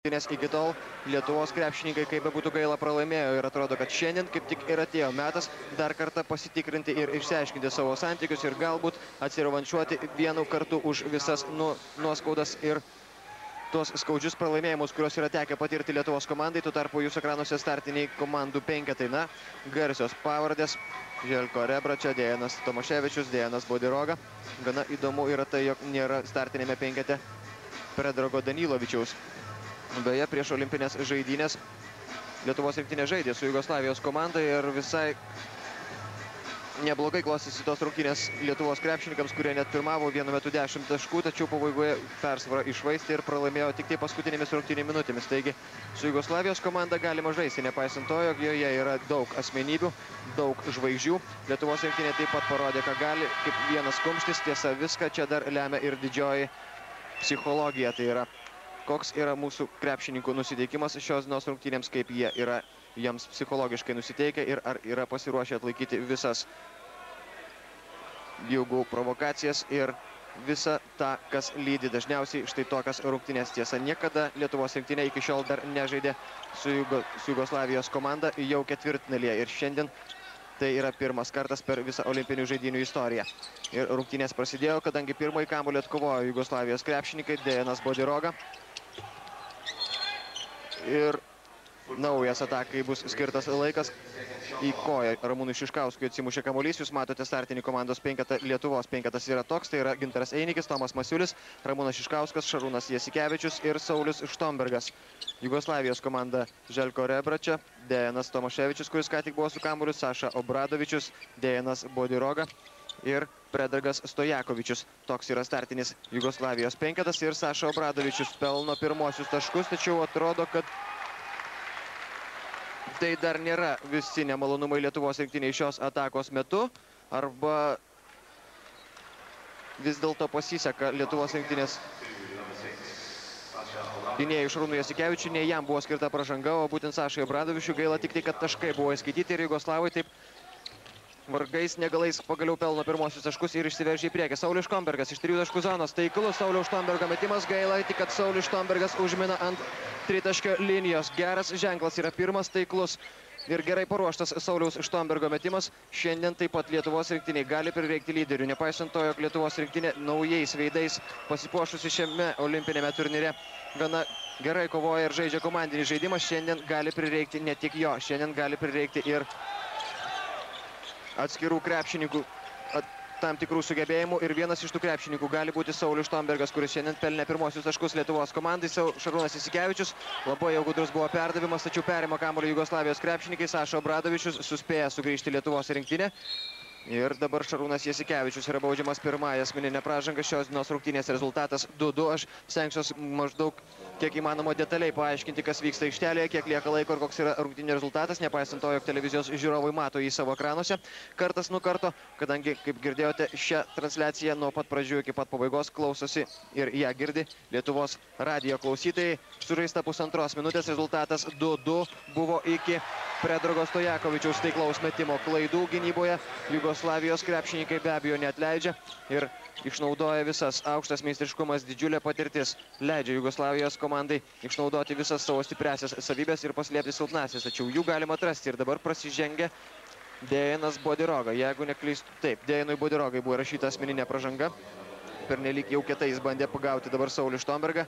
Nes iki tol Lietuvos krepšininkai, kaip be būtų gaila, pralaimėjo ir atrodo, kad šiandien kaip tik ir atėjo metas dar kartą pasitikrinti ir išsiaiškinti savo santykius ir galbūt atsirevanšuoti vienu kartu už visas nuoskaudas ir tuos skaudžius pralaimėjimus, kuriuos yra tekę patirti Lietuvos komandai. Tuo tarpu jūsų ekranuose startiniai komandų penketai. Na, garsios pavardės. Željko Rebrača, Dejanas Tomaševičius, Dejanas Bodiroga. Gana įdomu yra tai, jog nėra startinėme penkete Predrago Danilovičiaus. Beje, prieš olimpinės žaidynės Lietuvos rinktinė žaidė su Jugoslavijos komanda ir visai neblogai klostėsi tos rungtynės Lietuvos krepšininkams, kurie net pirmavo vienu metu 10 taškų, tačiau pabaigoje persvarą iššvaistė ir pralaimėjo tik tai paskutinėmis rungtynių minutėmis. Taigi su Jugoslavijos komanda galima žaisti, nepaisant to, jog joje yra daug asmenybių, daug žvaigždžių. Lietuvos rinktinė taip pat parodė, ką gali, kaip vienas kumštis. Tiesa, viską čia dar lemia ir didžioji psichologija. Tai yra, koks yra mūsų krepšininkų nusiteikimas šios dienos rungtynėms, kaip jie yra jiems psichologiškai nusiteikę ir ar yra pasiruošę atlaikyti visas jėgų provokacijas ir visą tą, kas lydi dažniausiai štai tokias rungtynės. Tiesa, niekada Lietuvos rinktinė iki šiol dar nežaidė su Jugoslavijos komanda jau ketvirtfinalyje ir šiandien tai yra pirmas kartas per visą olimpinių žaidynių istoriją. Ir rungtynės prasidėjo, kadangi pirmąjį kamuolį atkovojo Jugoslavijos krepšininkai, Dejanas Bodiroga. Ir naujas atakai bus skirtas laikas. Į koją Ramūnui Šiškauskui atsimušė kamuolys. Jūs matote startinį komandos penketą. Lietuvos penketas yra toks. Tai yra Gintaras Einikis, Tomas Masiulis, Ramūnas Šiškauskas, Šarūnas Jasikevičius ir Saulius Štombergas. Jugoslavijos komanda Željko Rebrača, Dejanas Tomaševičius, kuris ką tik buvo su kamuoliu, Saša Obradovičius, Dejanas Bodiroga ir Predragas Stojakovičius. Toks yra startinis Jugoslavijos penketas ir Saša Obradovičius pelno pirmosius taškus, tačiau atrodo, kad tai dar nėra visi nemalonumai Lietuvos rinktiniai šios atakos metu, arba vis dėlto pasiseka Lietuvos rinktinės gynėjui Šarūnui Jasikevičiui. Ne jam buvo skirta pražanga, o būtent Sašai Obradovičiui. Gaila tik tai, kad taškai buvo įskaityti ir Jugoslavai taip vargais negalais pagaliau pelno pirmosius taškus ir išsiveržė į priekį. Saulius Štombergas iš 3 taškų zonos. Taiklus Sauliaus Štombergo metimas. Gaila tik, kad Saulius Štombergas užmina ant tritaškio linijos. Geras ženklas yra pirmas taiklus ir gerai paruoštas Sauliaus Štombergo metimas. Šiandien taip pat Lietuvos rinktiniai gali prireikti lyderių. Nepaisant to, jog Lietuvos rinktinė naujais veidais pasipuošusi šiame olimpinėme turnyre gana gerai kovoja ir žaidžia komandinį žaidimą, šiandien gali prireikti ne tik jo. Šiandien gali prireikti ir atskirų krepšininkų tam tikrų sugebėjimų ir vienas iš tų krepšininkų gali būti Saulius Štombergas, kuris šiandien pelnė pirmosius taškus Lietuvos komandai. Šarūnas Jasikevičius, labai jau gudrus buvo perdavimas, tačiau perima kamuolį Jugoslavijos krepšininkai. Saša Obradovičius suspėja sugrįžti Lietuvos rinktinę. Ir dabar Šarūnas Jasikevičius yra baudžiamas pirmąją asmeninę pražangą. Šios dienos rungtynės rezultatas 2-2. Aš stengsiuosi maždaug kiek įmanoma detaliai paaiškinti, kas vyksta aikštelėje, kiek lieka laiko ir koks yra rungtynių rezultatas, nepaisant to, jog televizijos žiūrovai mato jį savo ekranuose kartas nuo karto, kadangi, kaip girdėjote, šią transliaciją nuo pat pradžių iki pat pabaigos klausosi ir ją girdi Lietuvos radijo klausytojai. Sužaista pusantros minutės, rezultatas 2-2 buvo iki Predrago Stojakovičiaus taiklaus metimo klaidų gynyboje. Jugoslavijos krepšininkai be abejo neatleidžia ir išnaudoja visas. Aukštas meistriškumas, didžiulė patirtis leidžia Jugoslavijos komandai išnaudoti visas savo stipriasias savybės ir paslėpti silpnasias. Tačiau jų galima atrasti ir dabar prasižengia Dejanas Bodiroga. Jeigu neklystu, taip, Dejanui Bodirogai buvo rašyta asmeninė pražanga. Pernelyg jau kietai jis bandė pagauti dabar Saulių Štombergą.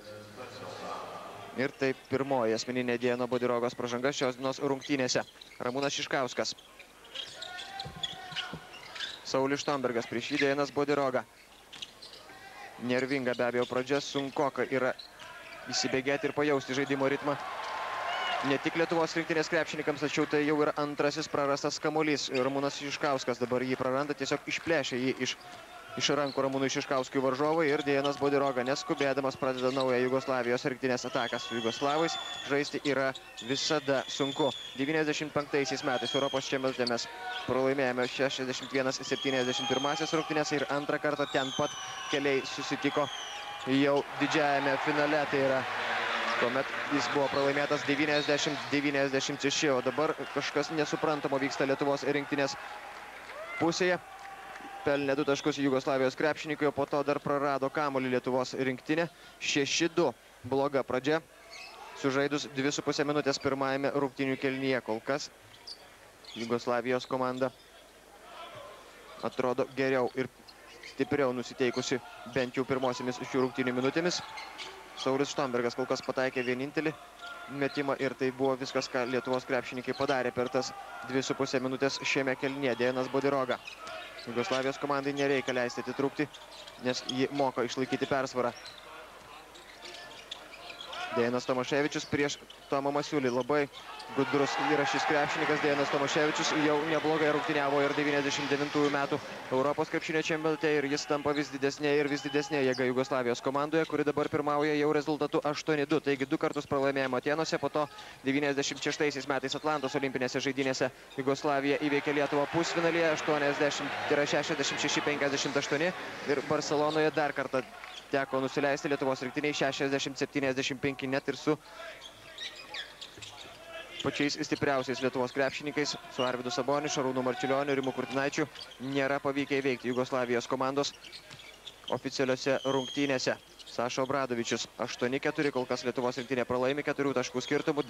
Ir taip pirmoji asmeninė Dejano Bodirogos pražanga šios dienos rungtynėse. Ramūnas Šiškauskas. Saulius Štombergas prieš jį Dejanas Bodiroga. Nervinga be abejo pradžia, sunkoka yra įsibėgėti ir pajausti žaidimo ritmą. Ne tik Lietuvos rinktinės krepšininkams, tačiau tai jau yra antrasis prarastas kamuolys. Ramūnas Šiškauskas dabar jį praranda, tiesiog išplėšia jį iš rankų Ramūnui Šiškauskui varžovai ir Dejanas Bodiroga neskubėdamas pradeda naują Jugoslavijos rinktinės ataką. Su Jugoslavais žaisti yra visada sunku. 95 metais Europos čempionate mes pralaimėjome 61-71 rungtynės ir antrą kartą ten pat keliai susitiko jau didžiajame finale. Tai yra, tuomet jis buvo pralaimėtas 90-96, o dabar kažkas nesuprantamo vyksta Lietuvos rinktinės pusėje. Pelnė 2 taškus Jugoslavijos krepšininkai, o po to dar prarado kamuolį Lietuvos rinktinė. 6-2 bloga pradžia sužaidus 2,5 minutės pirmajame rungtynių kėlinyje. Kol kas Jugoslavijos komanda atrodo geriau ir stipriau nusiteikusi bent jau pirmosiomis šių rungtynių minutėmis. Saulius Štombergas kol kas pataikė vienintelį metimą ir tai buvo viskas, ką Lietuvos krepšininkai padarė per tas 2,5 minutės šiame kėlinyje. Dejanas Bodiroga. Jugoslavijos komandai nereikia leisti atitrūkti, nes ji moka išlaikyti persvarą. Dejanas Tomaševičius prieš Tomą Masiulį. Labai gudrus yra šis krepšininkas. Dejanas Tomaševičius jau neblogai rungtyniavo ir 99 metų Europos krepšinio čempionate ir jis tampa vis didesnė ir vis didesnė jėga Jugoslavijos komandoje, kuri dabar pirmauja jau rezultatu 8-2. Taigi 2 kartus pralaimėjimo Atėnuose, po to 96 metais Atlantos olimpinėse žaidynėse Jugoslavija įveikė Lietuvą pusfinalyje 66-58 ir Barcelonoje dar kartą teko nusileisti Lietuvos rinktiniai 60-75 net ir su pačiais stipriausiais Lietuvos krepšininkais, su Arvydu Saboniu, Šarūnu Marčiulioniu, Rimu Kurtinaičiu, nėra pavykę įveikti Jugoslavijos komandos oficialiuose rungtynėse. Saša Obradovičius 8-4, kol kas Lietuvos rinktinė pralaimi 4 taškų skirtumų.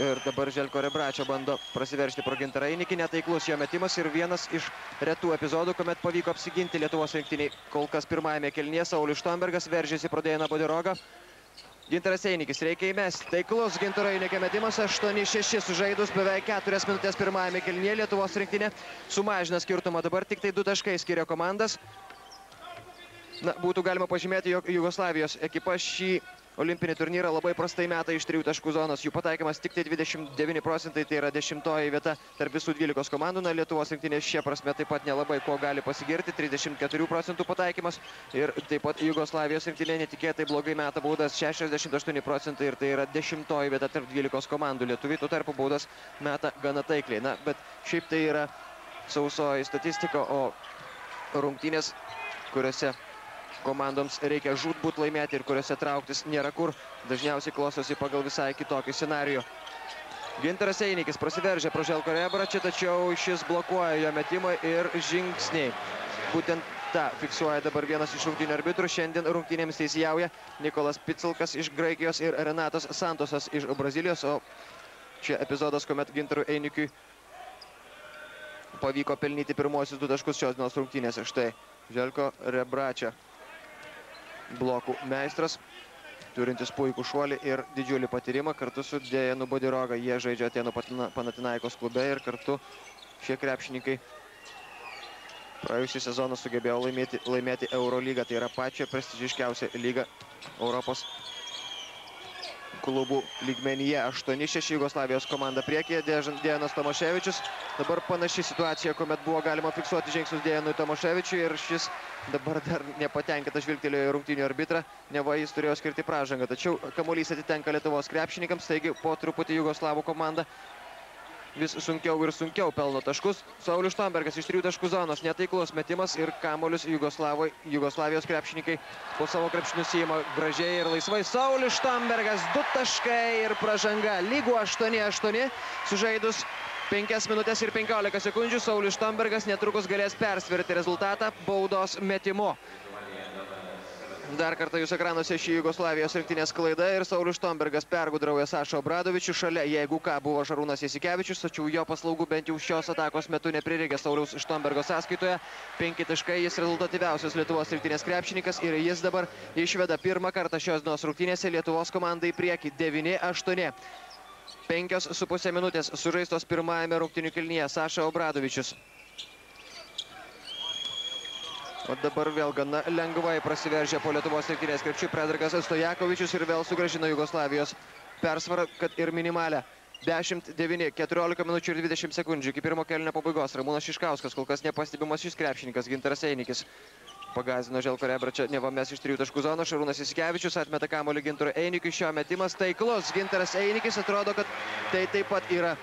Ir dabar Željko Rebračio bando prasiveržti pro Gintarą Einikį, netaiklus jo metimas ir vienas iš retų epizodų, kuomet pavyko apsiginti Lietuvos rinktiniai. Kol kas pirmajame kėlinyje Saulius Štombergas veržėsi pro Dejaną Bodirogą. Gintaras Einikis reikia įmesti. Taiklus Gintaro Einikio metimas 8-6 sužaidus beveik 4 minutės pirmajame kėlinyje. Lietuvos rinktinė sumažina skirtumą. Dabar tik tai 2 taškai skiria komandas. Na, būtų galima pažymėti, jog Jugoslavijos ekipa šį olimpinį turnyrą labai prastai meta iš 3 taškų zonos. Jų pataikymas tik tai 29 procentai, tai yra 10-oji vieta tarp visų 12 komandų. Na, Lietuvos rinktinė šia prasme taip pat nelabai ko gali pasigirti, 34 procentų pataikymas. Ir taip pat Jugoslavijos rinktinė netikėtai blogai meta baudas, 68 procentai ir tai yra 10-oji vieta tarp 12 komandų. Lietuviai tuo tarpu baudas meta gana taikliai. Na, bet šiaip tai yra sausoji statistika, o rungtynės, kuriuose komandoms reikia žūtbūt laimėti ir kuriuose trauktis nėra kur, dažniausiai klostosi pagal visai kitokį scenarijų. Gintaras Einikis prasiveržia pro Željko Rebračą, tačiau šis blokuoja jo metimą ir žingsniai. Būtent tą fiksuoja dabar vienas iš rungtynių arbitrų. Šiandien rungtynėms teisėjauja Nikolas Picilkas iš Graikijos ir Renatas Santosas iš Brazilijos, o čia epizodas, kuomet Gintarui Einikiui pavyko pelnyti pirmosius 2 taškus šios dienos rungtynėse. Štai Željko Rebrača. Blokų meistras, turintis puikų šuolį ir didžiulį patyrimą kartu su Dejanu Bodiroga. Jie žaidžia Atėnų Panathinaikos klube ir kartu šie krepšininkai praėjusį sezoną sugebėjo laimėti Eurolygą. Tai yra pačią prestižiškiausią lygą Europos klubų lygmenyje. 8-6 Jugoslavijos komanda priekyje, Dejanas Tomaševičius. Dabar panaši situacija, kuomet buvo galima fiksuoti žingsnius Dejanui Tomaševičiui ir šis dabar dar nepatenkintas žvilgtelėjo į rungtynių arbitrą, neva jis turėjo skirti pražangą. Tačiau kamuolys atitenka Lietuvos krepšininkams, taigi po truputį Jugoslavų komanda vis sunkiau ir sunkiau pelno taškus. Saulius Štombergas iš 3 taškų zonos, netaiklus metimas ir kamuolius Jugoslavijos krepšininkai po savo krepšinius siima gražiai ir laisvai. Saulius Štombergas 2 taškai ir pražanga. Lygų 8-8 sužaidus 5 minutės ir 15 sekundžių. Saulius Štombergas netrukus galės persverti rezultatą baudos metimu. Dar kartą jūsų ekranuose šį Jugoslavijos rinktinės klaida ir Saulius Štombergas pergudrauja Sašą Obradovičių. Šalia, jeigu ką, buvo Šarūnas Jasikevičius, tačiau jo paslaugų bent jau šios atakos metu neprireikė Sauliaus Štombergo sąskaitoje. 5 taškai, jis rezultatyviausias Lietuvos rinktinės krepšininkas ir jis dabar išveda pirmą kartą šios dienos rungtynėse Lietuvos komandai į priekį 9-8. 5,5 minutės sužaistos pirmajame rungtynių kėlinyje. Saša Obradovičius. O dabar vėl gana lengvai prasiveržia po Lietuvos rinktinės krepšių Predragas Stojakovičius ir vėl sugrąžino Jugoslavijos persvarą, kad ir minimalę. 10-9, 14 minučių ir 20 sekundžių iki pirmo kėlinio pabaigos. Ramūnas Šiškauskas, kol kas nepastebimas šis krepšininkas. Gintaras Einikis pagąsdino Željko Rebračą neva mes iš 3 taškų zonos. Šarūnas Jasikevičius atmeta kamuolį Gintarui Einikiui. Šio metimas taiklus. Gintaras Einikis, atrodo, kad tai taip pat yra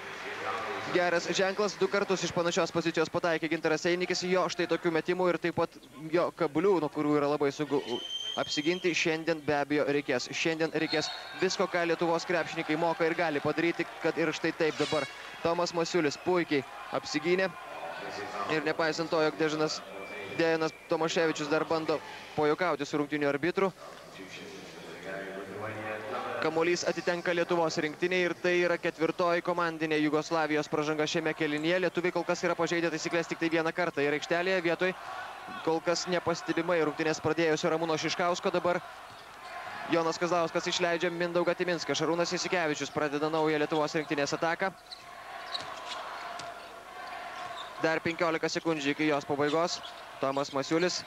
geras ženklas. 2 kartus iš panašios pozicijos pataikė Gintaras Einikis. Jo štai tokių metimų ir taip pat jo kablių, nuo kurių yra labai sunku apsiginti, šiandien be abejo reikės. Šiandien reikės visko, ką Lietuvos krepšininkai moka ir gali padaryti, kad ir štai taip dabar Tomas Masiulis puikiai apsigynė. Ir nepaisant to, jog Dejanas Tomaševičius dar bando pajuokauti su rungtynių arbitru. Kamuolys atitenka Lietuvos rinktinei ir tai yra 4. komandinė Jugoslavijos pražanga šiame kėlinyje. Lietuviai kol kas yra pažeidę taisyklės tik tai vieną kartą ir aikštelėje vietoj kol kas nepastebimai rungtynės pradėjusio Ramūno Šiškausko. Dabar Jonas Kazlauskas išleidžia Mindaugą Timinską. Šarūnas Jasikevičius pradeda naują Lietuvos rinktinės ataką. Dar 15 sekundžių iki jos pabaigos. Tomas Masiulis,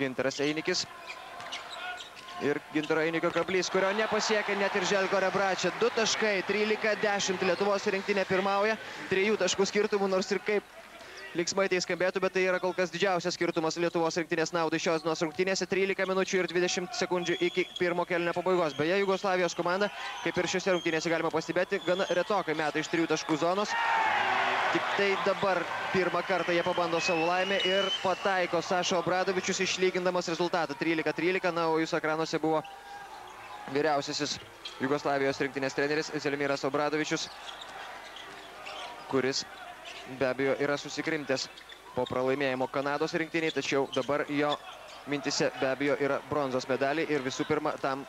Gintaras Einikis. Ir Gintaro Einikio kablys, kurio nepasiekia net ir Željko Rebračia. 2 taškai, 13-10 Lietuvos rinktinė pirmauja. 3 taškų skirtumų, nors ir kaip linksmai tai skambėtų, bet tai yra kol kas didžiausias skirtumas Lietuvos rinktinės naudai šios dienos rungtynėse. 13 minučių ir 20 sekundžių iki pirmo kėlinio pabaigos. Beje, Jugoslavijos komanda, kaip ir šiose rungtynėse galima pastebėti, gana retokai meta iš 3 taškų zonos. Tik tai dabar pirmą kartą jie pabando savo laimę ir pataiko Saša Obradovičius išlygindamas rezultatą 13-13. Na, o jūsų ekranuose buvo vyriausiasis Jugoslavijos rinktinės treneris Zelimiras Obradovičius, kuris be abejo yra susikrimtęs po pralaimėjimo Kanados rinktiniai, tačiau dabar jo mintise be abejo yra bronzos medaliai ir visų pirma tam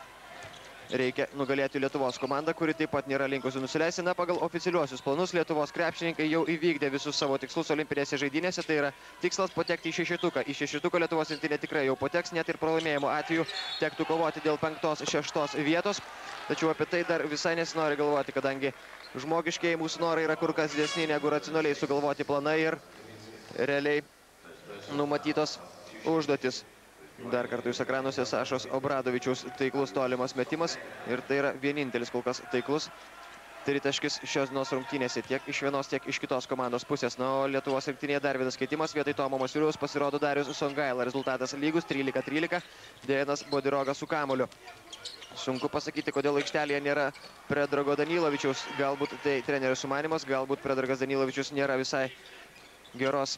reikia nugalėti Lietuvos komandą, kuri taip pat nėra linkusi nusileisti. Na, pagal oficialiuosius planus Lietuvos krepšininkai jau įvykdė visus savo tikslus olimpinėse žaidynėse. Tai yra tikslas patekti į šešetuką. Į šešetuką Lietuvos rinktinė tikrai jau pateks, net ir pralaimėjimo atveju tektų kovoti dėl 5-6 vietos. Tačiau apie tai dar visai nesinori galvoti, kadangi žmogiškiai mūsų norai yra kur kas didesni negu racionaliai sugalvoti planai ir realiai numatytos užduotis. Dar kartą jūs ekranuose Sašos Obradovičiaus taiklus tolimas metimas ir tai yra vienintelis kol kas taiklus tritaškis šios dienos rungtynėse tiek iš vienos, tiek iš kitos komandos pusės. Na, o Lietuvos rinktinėje dar vienas keitimas. Vietoj Tomo Masiuliaus pasirodo Darius Songaila. Rezultatas lygus 13-13. Dejanas Bodiroga su kamuoliu. Sunku pasakyti, kodėl aikštelėje nėra Predrago Danilovičiaus. Galbūt tai trenerio sumanimas, galbūt Predragas Danilovičius nėra visai geros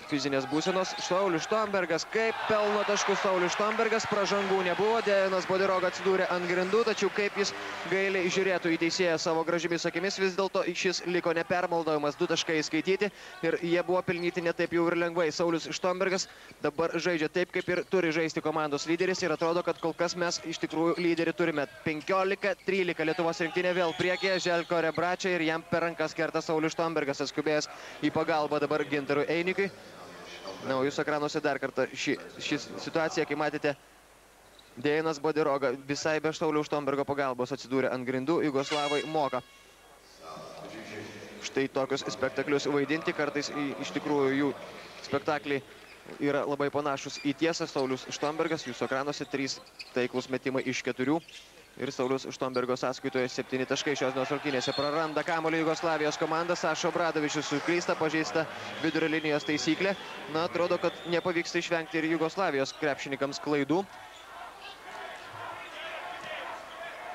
fizinės būsenos. Saulius Štombergas, kaip pelno taškus Saulius Štombergas, pražangų nebuvo. Dejanas Bodiroga atsidūrė ant grindų, tačiau kaip jis gailiai žiūrėtų į teisėją savo gražimis akimis, vis dėlto šis liko nepermaldojamas. 2 taškai įskaityti ir jie buvo pelnyti ne taip jau ir lengvai. Saulius Štombergas dabar žaidžia taip, kaip ir turi žaisti komandos lyderis ir atrodo, kad kol kas mes iš tikrųjų lyderį turime. 15-13 Lietuvos rinktinė vėl priekyje, Željko Rebračia ir jam per rankas kerta Saulius Štombergas, atskubėjęs į pagalbą dabar Gintarui Einikiui. Na, o jūsų ekranuose dar kartą ši situacija, kai matėte, Dejanas Bodiroga visai be Sauliaus Štombergo pagalbos atsidūrė ant grindų. Jugoslavai moka štai tokius spektaklius vaidinti. Kartais iš tikrųjų jų spektakliai yra labai panašus į tiesą. Saulius Štombergas, jūsų ekranuose 3 taiklus metimai iš 4. Ir Saulius Štombergo sąskaitoje 7 taškai šios dienos rungtynėse. Praranda kamuolį Jugoslavijos komanda. Saša Obradovičius suklysta, pažeista vidurio linijos taisyklė. Na, atrodo, kad nepavyksta išvengti ir Jugoslavijos krepšininkams klaidų.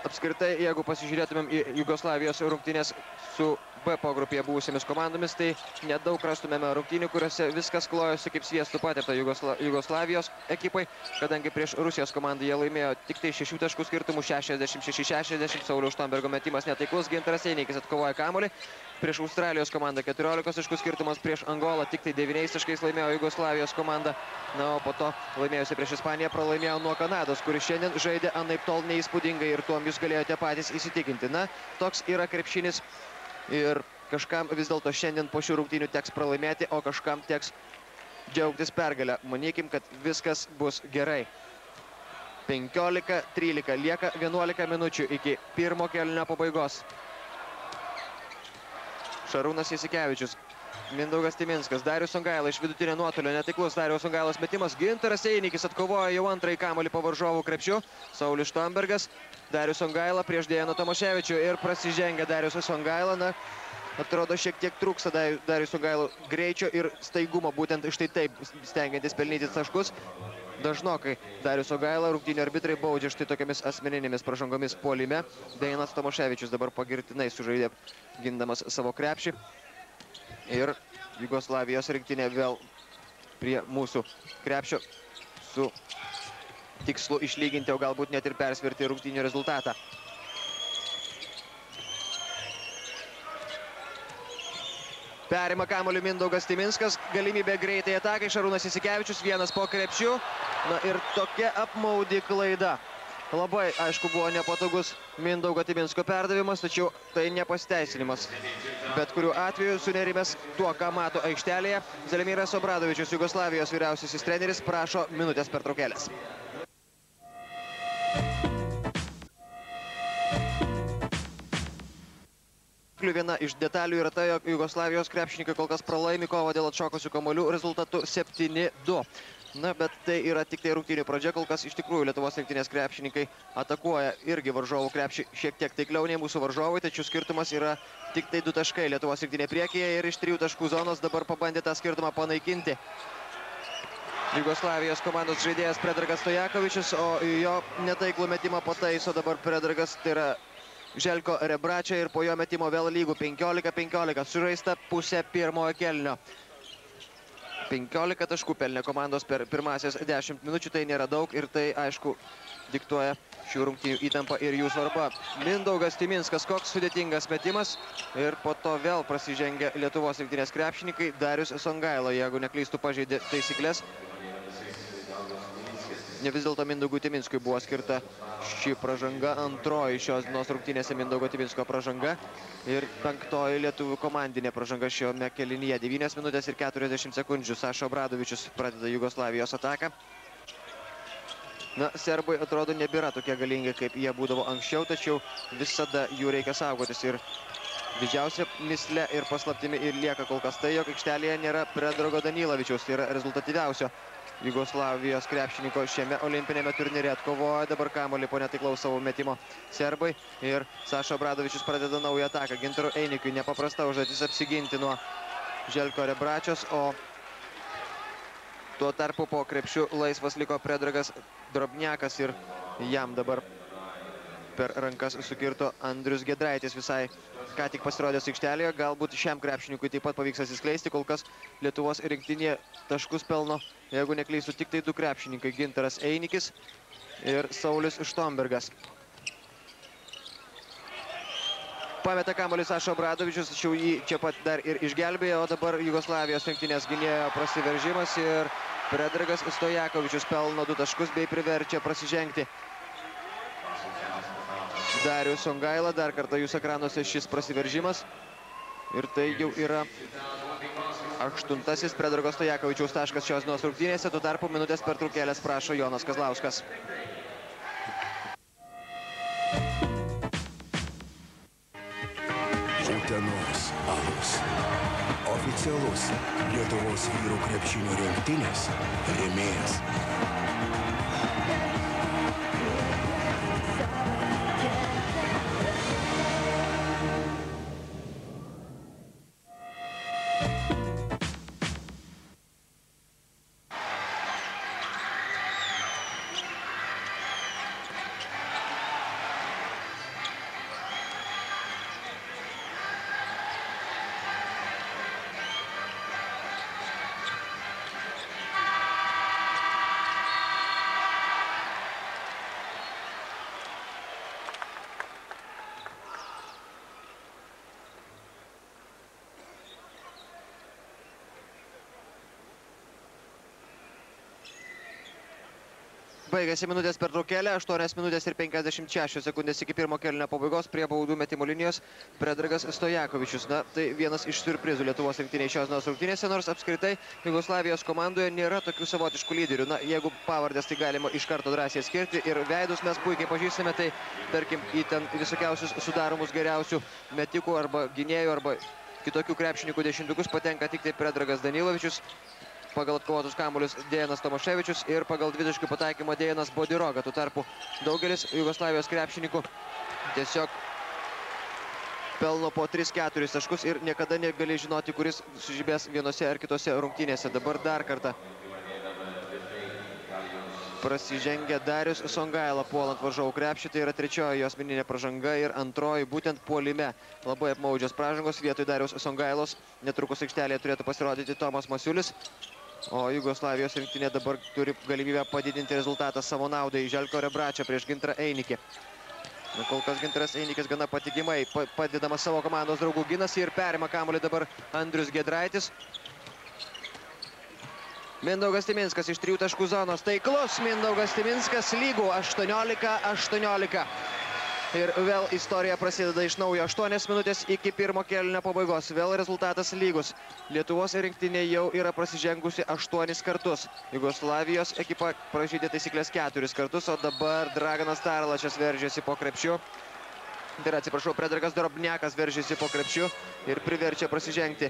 Apskritai, jeigu pasižiūrėtumėm į Jugoslavijos rungtynės su B pogrupėje buvusiamis komandomis, tai nedaug rastumėme rungtynių, kuriuose viskas klojosi kaip sviestų patepta Jugoslavijos ekipai, kadangi prieš Rusijos komandą jie laimėjo tik tai 6 taškų skirtumų, 66-60. Sauliaus Štombergo metimas netaiklus, Gintaras Einikis atkovoja kamuolį. Prieš Australijos komandą 14 taškų skirtumas, prieš Angolą tik tai 9 taškais laimėjo Jugoslavijos komanda. Na, o po to laimėjusi prieš Ispaniją pralaimėjo nuo Kanados, kuris šiandien žaidė anaiptol neįspūdingai ir tuom jūs galėjote patys įsitikinti. Na, toks yra krepšinis ir kažkam vis dėlto šiandien po šių rungtynių teks pralaimėti, o kažkam teks džiaugtis pergalę. Manykim, kad viskas bus gerai. 15-13, lieka 11 minučių iki pirmo kėlinio pabaigos. Šarūnas Jasikevičius, Mindaugas Timinskas, Darius Songaila iš vidutinio nuotolio, netaiklus Dariaus Songailos metimas. Gintaras Einikis atkovoja jau antrąjį kamuolį po varžovų krepšiu. Saulius Štombergas, Darius Songaila prieš Dejaną Tomaševičių ir prasižengia Darius Songaila. Na, atrodo, šiek tiek trūksta Darius Songailo greičio ir staigumo, būtent štai taip stengiantis pelnyti taškus. Dažnokai Darius Songaila rungtynių arbitrai baudžia štai tokiamis asmeninėmis pražangomis puolime. Dejanas Tomaševičius dabar pagirtinai sužaidė gindamas savo krepšį. Ir Jugoslavijos rinktinė vėl prie mūsų krepšio su tikslu išlyginti, o galbūt net ir persverti rungtynių rezultatą. Perima kamuolį Mindaugas Timinskas, galimybė greitai atakai, Šarūnas Jasikevičius, vienas po krepšiu. Na ir tokia apmaudi klaida. Labai, aišku, buvo nepatogus Mindaugo Timinsko perdavimas, tačiau tai nepasiteisinimas. Bet kuriuo atveju sunerimęs tuo, ką mato aikštelėje, Zelimiras Obradovičius, Jugoslavijos vyriausiasis treneris, prašo minutės pertraukėlės. Viena iš detalių yra tai, jog Jugoslavijos krepšininkai kol kas pralaimi kovą dėl atšokusių kamuolių rezultatu 7-2. Na, bet tai yra tik tai rungtynių pradžia, kol kas iš tikrųjų Lietuvos rinktinės krepšininkai atakuoja irgi varžovų krepšį šiek tiek taikliau nei mūsų varžovai, tačiau skirtumas yra tik tai 2 taškai Lietuvos rinktinė priekyje ir iš 3 taškų zonos dabar pabandė tą skirtumą panaikinti Jugoslavijos komandos žaidėjas Predragas Stojakovičius, o jo netaiklų metimą pataiso dabar Predragas, tai yra Željko Rebračia, ir po jo metimo vėl lygų 15-15, sužaista pusė pirmojo kėlinio. 15 taškų pelnė komandos per pirmasias 10 minučių, tai nėra daug ir tai, aišku, diktuoja šių rungtynių įtampą ir jų svarbą. Mindaugas Timinskas, koks sudėtingas metimas, ir po to vėl prasižengia Lietuvos rinktinės krepšininkai. Darius Songaila, jeigu neklystų, pažeidė taisyklės. Ne vis dėlto Mindaugui Timinskui buvo skirta ši pražanga, antroji šios dienos rungtynėse Mindaugo Timinsko pražanga ir 5. lietuvių komandinė pražanga šiame kėlinyje. 9 minutės ir 40 sekundžių. Saša Obradovičius pradeda Jugoslavijos ataką. Na, serbai atrodo nebėra tokie galingi, kaip jie būdavo anksčiau, tačiau visada jų reikia saugotis. Ir didžiausia misle ir paslaptimi ir lieka kol kas tai, jog aikštelėje nėra Predrago Danilavičiaus, tai yra rezultatyviausio Jugoslavijos krepšininko šiame olimpinėme turnyre. Atkovoja dabar kamuolį po netaiklaus savo metimo serbai ir Saša Obradovičius pradeda naują ataką. Gintaru Einikiui nepaprasta užduotis apsiginti nuo Željko Rebračios, o tuo tarpu po krepšiu laisvas liko Predragas Drobniakas ir jam dabar per rankas sukirto Andrius Gedraitis, visai ką tik pasirodęs aikštelėje. Galbūt šiam krepšininkui taip pat pavyks atsiskleisti. Kol kas Lietuvos rinktinėje taškus pelno, jeigu neklystu, tik tai 2 krepšininkai: Gintaras Einikis ir Saulius Štombergas. Pameta kamuolį Saša Obradovičius, tačiau jį čia pat dar ir išgelbėjo, o dabar Jugoslavijos rinktinės gynėjo prasiveržimas ir Predragas Stojakovičius pelno 2 taškus bei priverčia prasižengti Darius Songaila. Dar kartą jūs ekranuose šis prasiveržimas. Ir tai jau yra 8. Predrago Stojakovičiaus taškas šios dienos rungtynėse. Tuo tarpu minutės pertraukėlės prašo Jonas Kazlauskas. Utenos alus. Oficialus Lietuvos vyrų krepšinio rinktinės rėmėjas. Baigėsi minutės pertraukėlė, 8 minutės ir 56 sekundės iki pirmo kėlinio pabaigos. Prie baudų metimo linijos Predragas Stojakovičius. Na, tai vienas iš siurprizų Lietuvos rinktinėje šios dienos rungtynėse, nors apskritai Jugoslavijos komandoje nėra tokių savotiškų lyderių. Na, jeigu pavardės, tai galima iš karto drąsiai skirti ir veidus mes puikiai pažįstame, tai tarkim į ten visokiausius sudaromus geriausių metikų arba gynėjų arba kitokių krepšininkų dešimtukus patenka tik tai Predragas Danilavičius, pagal atkovotus kamuolius Dejanas Tomaševičius ir pagal dvitaškių pataikymą Dejanas Bodiroga. Tuo tarpu daugelis Jugoslavijos krepšininkų tiesiog pelno po 3-4 taškus ir niekada negali žinoti, kuris sužibės vienose ar kitose rungtynėse. Dabar dar kartą prasižengia Darius Songaila puolant varžovų krepšį. Tai yra 3. jo asmeninė pražanga ir 2. būtent puolime. Labai apmaudžios pražangos. Vietoj Darius Songailos netrukus aikštelėje turėtų pasirodyti Tomas Masiulis. O Jugoslavijos rinktinė dabar turi galimybę padidinti rezultatą savo naudai. Željko Rebračia prieš Gintarą Einikį. Na, kol kas Gintaras Einikis gana patikimai padedamas savo komandos draugų ginasi ir perima kamuolį dabar Andrius Gedraitis. Mindaugas Timinskas iš 3 taškų zonos. Taiklus Mindaugas Timinskas, lygų 18-18. Ir vėl istorija prasideda iš naujo. 8 minutės iki pirmo kėlinio pabaigos. Vėl rezultatas lygus. Lietuvos rinktinė jau yra prasižengusi 8 kartus. Jugoslavijos ekipa pražydė taisyklės 4 kartus, o dabar Draganas Tarlačas veržėsi po krepšiu. Tai yra, atsiprašau, Predragas Drobniakas veržėsi po krepšiu ir priverčia prasižengti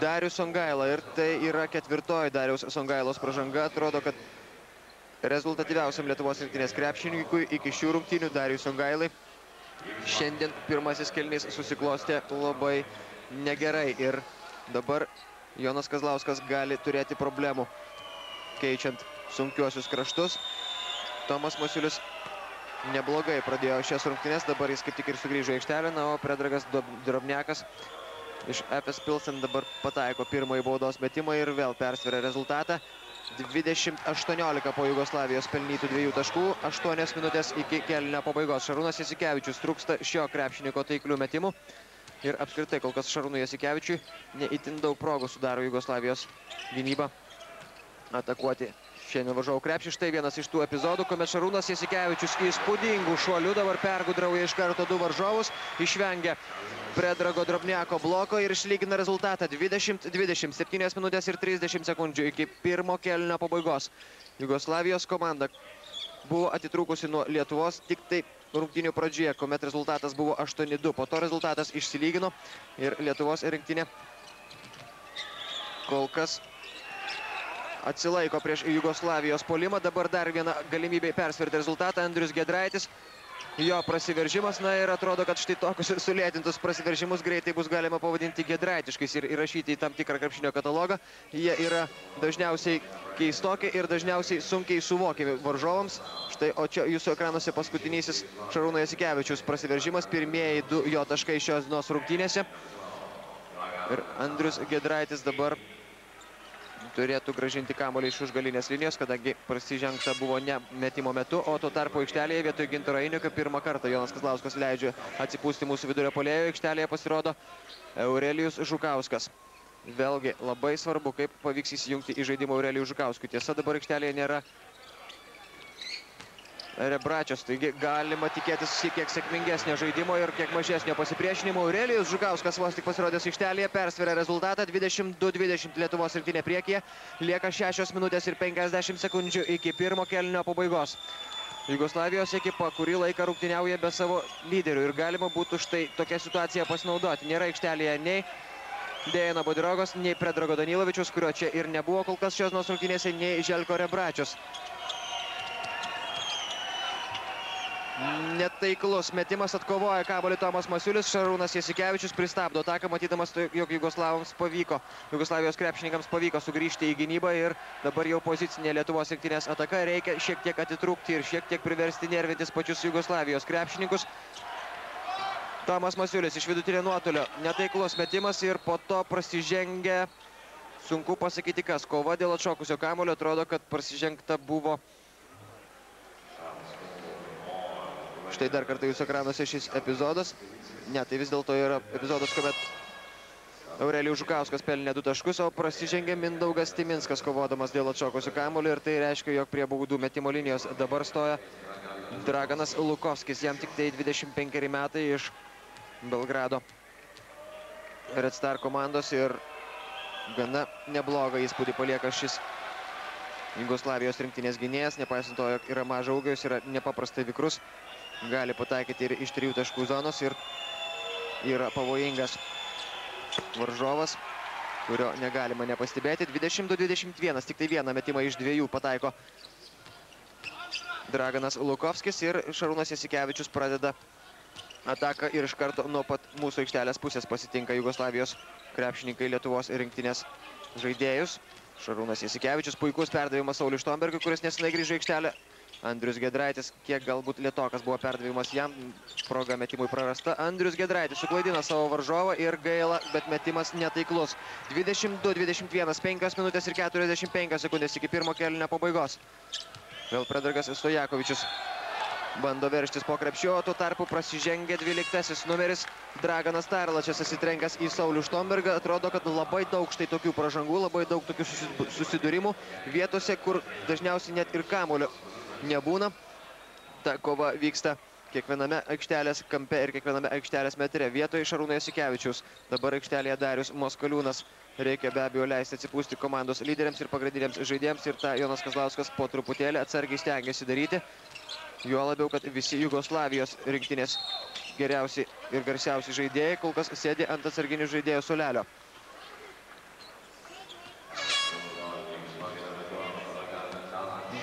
Darius Songaila. Ir tai yra 4. Dariaus Songailos pražanga. Atrodo, kad rezultatyviausiam Lietuvos rinktinės krepšininkui iki šių rungtynių Darius Songailai šiandien pirmasis kėlinys susiklostė labai negerai. Ir dabar Jonas Kazlauskas gali turėti problemų keičiant sunkiuosius kraštus. Tomas Masiulis neblogai pradėjo šias rungtynės, dabar jis kaip tik ir sugrįžo į aikštelę, na, o Predragas Drobniakas iš FS Pilsen dabar pataiko pirmąjį baudos metimą ir vėl persveria rezultatą. 20-18 po Jugoslavijos pelnytų 2 taškų, 8 minutės iki kėlinio pabaigos. Šarūnas Jasikevičius, trūksta šio krepšininko taiklių metimų. Ir apskritai kol kas Šarūnui Jasikevičiui neįtin daug progų sudaro Jugoslavijos gynybą atakuoti šiandien varžovų krepšį. Štai vienas iš tų epizodų, kuomet Šarūnas Jasikevičius įspūdingų šuolių dabar pergudrauja iš karto 2 varžovus, išvengia Predrago Drobniako bloko ir išlygina rezultatą 20-20, 7 minutės ir 30 sekundžių iki pirmo kėlinio pabaigos. Jugoslavijos komanda buvo atitrūkusi nuo Lietuvos tik tai rungtynių pradžioje, kuomet rezultatas buvo 8-2. Po to rezultatas išsilygino ir Lietuvos rinktinė kol kas atsilaiko prieš Jugoslavijos puolimą. Dabar dar viena galimybė persverti rezultatą. Andrius Giedraitis, jo prasiveržimas, na ir atrodo, kad štai tokius sulėtintus prasiveržimus greitai bus galima pavadinti giedraitiškais ir įrašyti į tam tikrą krepšinio katalogą. Jie yra dažniausiai keistoki ir dažniausiai sunkiai suvokiami varžovams. Štai, o čia jūsų ekranuose paskutinysis Šarūno Jasikevičiaus prasiveržimas, pirmieji 2 jo taškai šios dienos rungtynėse. Ir Andrius Giedraitis dabar turėtų grąžinti kamuolį iš užgalinės linijos, kadangi prasižengta buvo ne metimo metu, o tuo tarpu aikštelėje vietoj Gintaro Einikio pirmą kartą Jonas Kazlauskas leidžia atsipūsti mūsų vidurio puolėjo. Aikštelėje pasirodo Aurelijus Žukauskas. Vėlgi labai svarbu, kaip pavyks įsijungti į žaidimą Aurelijus Žukauskui. Tiesa, dabar aikštelėje nėra Rebračios, taigi galima tikėtis kiek sėkmingesnio žaidimo ir kiek mažesnio pasipriešinimo. Aurelijus Žukauskas vos tik pasirodęs aikštelėje persveria rezultatą 22-20 Lietuvos rinktinė priekyje. Lieka 6 minutės ir 50 sekundžių iki pirmo kėlinio pabaigos. Jugoslavijos ekipa kurį laiką rungtyniauja be savo lyderių ir galima būtų štai tokią situaciją pasinaudoti. Nėra aikštelėje nei Dejano Bodirogos, nei Predrago Danilovičius, kurio čia ir nebuvo kol kas šios dienos rungtynėse, nei Željko Rebračios. Netaiklus metimas, atkovoja kamuolį Tomas Masiulis. Šarūnas Jasikevičius pristabdo ataką, matydamas, jog Jugoslavijos krepšininkams pavyko sugrįžti į gynybą ir dabar jau pozicinė Lietuvos rinktinės ataka. Reikia šiek tiek atitrūkti ir šiek tiek priversti nervintis pačius Jugoslavijos krepšininkus. Tomas Masiulis iš vidutinio nuotolio. Netaiklus metimas ir po to prasižengia, sunku pasakyti kas, kova dėl atšokusio kamuolio. Atrodo, kad prasižengta buvo. Štai dar kartą jūsų ekranuose šis epizodas. Ne, tai vis dėlto yra epizodas, kuomet Aurelijus Žukauskas pelnė 2 taškus, o prasižengė Mindaugas Timinskas kovodamas dėl atšokusio kamuolio. Ir tai reiškia, jog prie baudų metimo linijos dabar stoja Draganas Lukovskis. Jam tik tai 25 metai, iš Belgrado Red Star komandos ir gana neblogą įspūdį palieka šis Jugoslavijos rinktinės gynėjas. Nepaisant to, jog yra mažo ūgio, jis yra nepaprastai vikrus. Gali pataikyti ir iš 3 taškų zonos ir yra pavojingas varžovas, kurio negalima nepastebėti. 22-21, tik tai vieną metimą iš 2 pataiko Draganas Lukovskis ir Šarūnas Jasikevičius pradeda ataką ir iš karto nuo pat mūsų aikštelės pusės pasitinka Jugoslavijos krepšininkai Lietuvos rinktinės žaidėjus. Šarūnas Jasikevičius, puikus perdavimas Sauliui Štombergui, kuris nesenai grįžo į aikštelę. Andrius Giedraitis, kiek galbūt lėtokas buvo perdavimas jam, proga metimui prarasta. Andrius Giedraitis suklaidina savo varžovą ir gaila, bet metimas netaiklus. 22-21, 5 minutės ir 45 sekundės iki pirmo kėlinio pabaigos. Vėl Predragas Stojakovičius bando verštis po krepšiu, tuo tarpu prasižengia 12 numeris Draganas Tarlačias atsitrenkęs į Saulių Štombergą. Atrodo, kad labai daug štai tokių pražangų, labai daug tokių susidūrimų vietose, kur dažniausiai net ir kamuolio nebūna. Ta kova vyksta kiekviename aikštelės kampe ir kiekviename aikštelės metre. Vietoje Šarūno Jasikevičiaus, dabar aikštelėje Darius Moskaliūnas. Reikia be abejo leisti atsipūsti komandos lyderiams ir pagrindiniams žaidėjams, ir tą Jonas Kazlauskas po truputėlį atsargiai stengiasi daryti. Juo labiau, kad visi Jugoslavijos rinktinės geriausi ir garsiausi žaidėjai kol kas sėdi ant atsarginių žaidėjų suolelio.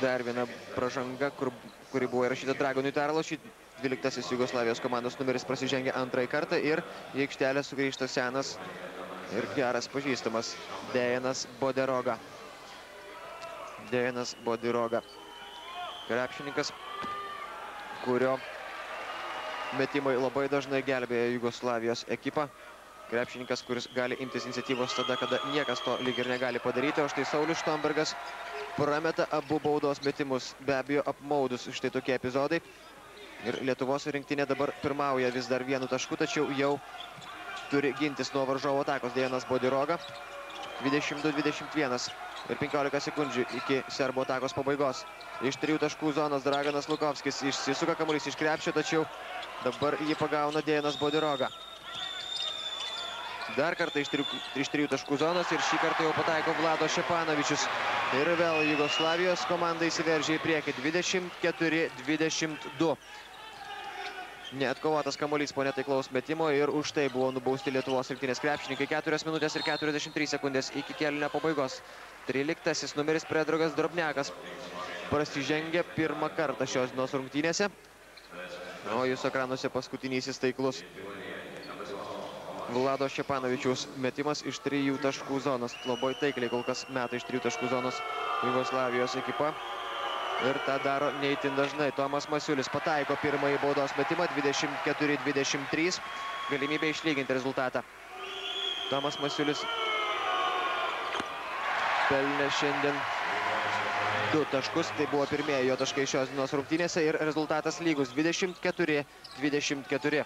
Dar viena pražanga, kuri buvo įrašyta Dragonui Tarlošiui. 12 Jugoslavijos komandos numeris prasižengia antrąjį kartą ir į aikštelę sugrįžta senas ir geras pažįstamas Dejanas Bodiroga. Dejanas Bodiroga. Krepšininkas, kurio metimai labai dažnai gelbėja Jugoslavijos ekipą. Krepšininkas, kuris gali imtis iniciatyvos tada, kada niekas to lyg ir negali padaryti. O štai Saulius Štombergas prameta abu baudos metimus. Be abejo, apmaudus štai tokie epizodai. Ir Lietuvos rinktinė dabar pirmauja vis dar vienu tašku, tačiau jau turi gintis nuo varžovo atakos. Dejanas Bodiroga. 22-21 ir 15 sekundžių iki serbo atakos pabaigos. Iš 3 taškų zonos Draganas Lukovskis išsisuka kamuolys iš krepšio, tačiau dabar jį pagauna Dejanas Bodiroga. Dar kartą iš 3 taškų zonos ir šį kartą jau pataiko Vlado Šepanovičius. Ir vėl Jugoslavijos komanda įsiveržė į priekį 24-22. Neatkovotas kamuolys po netaiklaus metimo ir už tai buvo nubausti Lietuvos rinktinės krepšininkai. 4 minutės ir 43 sekundės iki kėlinio pabaigos. 13 numeris Predragas Drobniakas prasižengia pirmą kartą šios dienos rungtynėse. O jūsų ekranuose paskutinysis taiklus Vlado Šepanovičiaus metimas iš 3 taškų zonos. Labai taikliai kol kas meta iš 3 taškų zonos Jugoslavijos ekipa. Ir tą daro neįtin dažnai. Tomas Masiulis pataiko pirmąjį baudos metimą 24-23. Galimybė išlyginti rezultatą. Tomas Masiulis pelnė šiandien 2 taškus. Tai buvo pirmieji jo taškai šios dienos rungtynėse ir rezultatas lygus 24-24.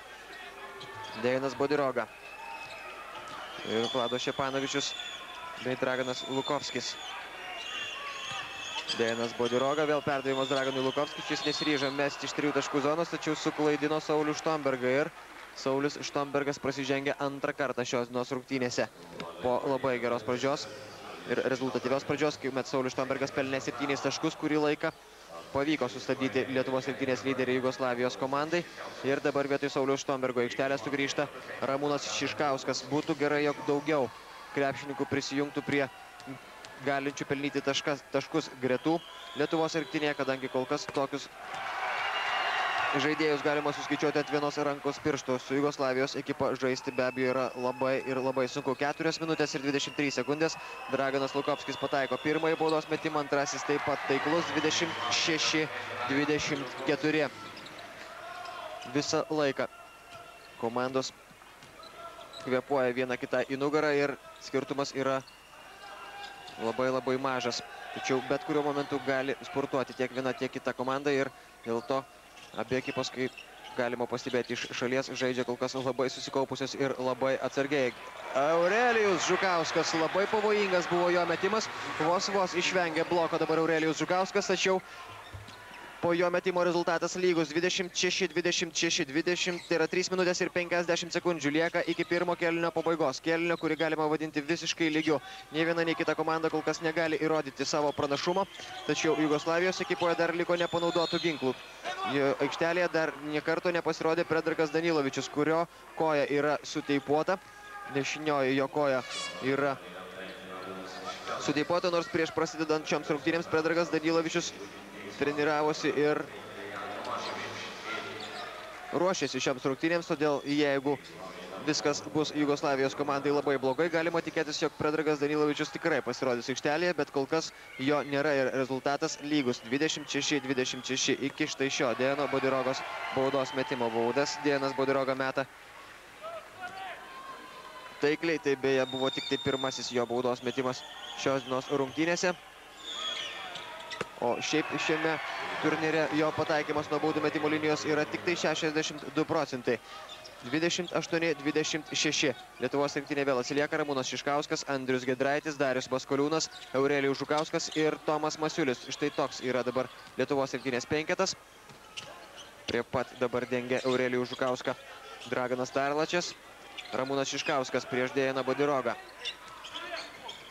Dejanas Bodiroga. Ir Vlado Šepanovičius bei Draganas Lukovskis. Dejanas Bodiroga, vėl perdavimas Draganui Lukovskis. Šis nesiryžo mesti iš 3 taškų zonos, tačiau suklaidino Saulių Štombergą. Ir Saulius Štombergas prasižengia antrą kartą šios dienos rungtynėse. Po labai geros pradžios ir rezultatyvios pradžios, kai Saulius Štombergas pelnė 7 taškus, kurį laiką pavyko sustabdyti Lietuvos rinktinės lyderį Jugoslavijos komandai. Ir dabar vietoj Sauliaus Štombergo aikštelę sugrįžta Ramūnas Šiškauskas. Būtų gerai, jog daugiau krepšininkų prisijungtų prie galinčių pelnyti taškus gretų Lietuvos rinktinėje, kadangi kol kas tokius žaidėjus galima suskaičiuoti ant vienos rankos pirštų. Su Jugoslavijos ekipa žaisti be abejo yra labai ir labai sunku. 4 minutės ir 23 sekundės. Draganas Lukovskis pataiko pirmąjį baudos metimą, antrasis taip pat taiklus 26-24. Visą laiką komandos kvėpuoja viena kita į nugarą ir skirtumas yra labai mažas. Tačiau bet kuriuo momentu gali sportuoti tiek viena, tiek kita komanda ir dėl to abi ekipos, kaip galima pastebėti iš šalies, žaidžia kol kas labai susikaupusios ir labai atsargiai. Aurelijus Žukauskas, labai pavojingas buvo jo metimas. Vos išvengė bloko dabar Aurelijus Žukauskas, tačiau po jo metimo rezultatas lygus 26-26, tai yra 3 minutės ir 50 sekundžių lieka iki pirmo kėlinio pabaigos. Kėlinio, kurį galima vadinti visiškai lygiu. Nei viena, nei kita komanda kol kas negali įrodyti savo pranašumo, tačiau Jugoslavijos ekipoje dar liko nepanaudotų ginklų. Aikštelėje dar niekarto nepasirodė Predragas Danilovičius, kurio koja yra suteipuota. Dešinioji jo koja yra suteipuota, nors prieš prasidedant šioms rungtynėms Predragas Danilovičius treniravosi ir ruošėsi šioms rungtynėms, todėl jeigu viskas bus Jugoslavijos komandai labai blogai, galima tikėtis, jog Predragas Danilovičius tikrai pasirodys aikštelėje, bet kol kas jo nėra ir rezultatas lygus 26-26 iki štai šio Dejano Bodirogos baudos metimo baudas. Dejanas Bodiroga meta taikliai, tai beje buvo tik tai pirmasis jo baudos metimas šios dienos rungtynėse. O šiaip šiame turnyre jo pataikymas nuo baudų metimo linijos yra tik tai 62 procentai. 28-26. Lietuvos rinktinė vėl atsilieka Ramūnas Šiškauskas, Andrius Giedraitis, Darius Maskoliūnas, Aurelijus Žukauskas ir Tomas Masiulis. Štai toks yra dabar Lietuvos rinktinės penketas. Prie pat dabar dengia Aurelijus Žukauską Draganas Tarlačias, Ramūnas Šiškauskas prieš Dejaną Bodirogą.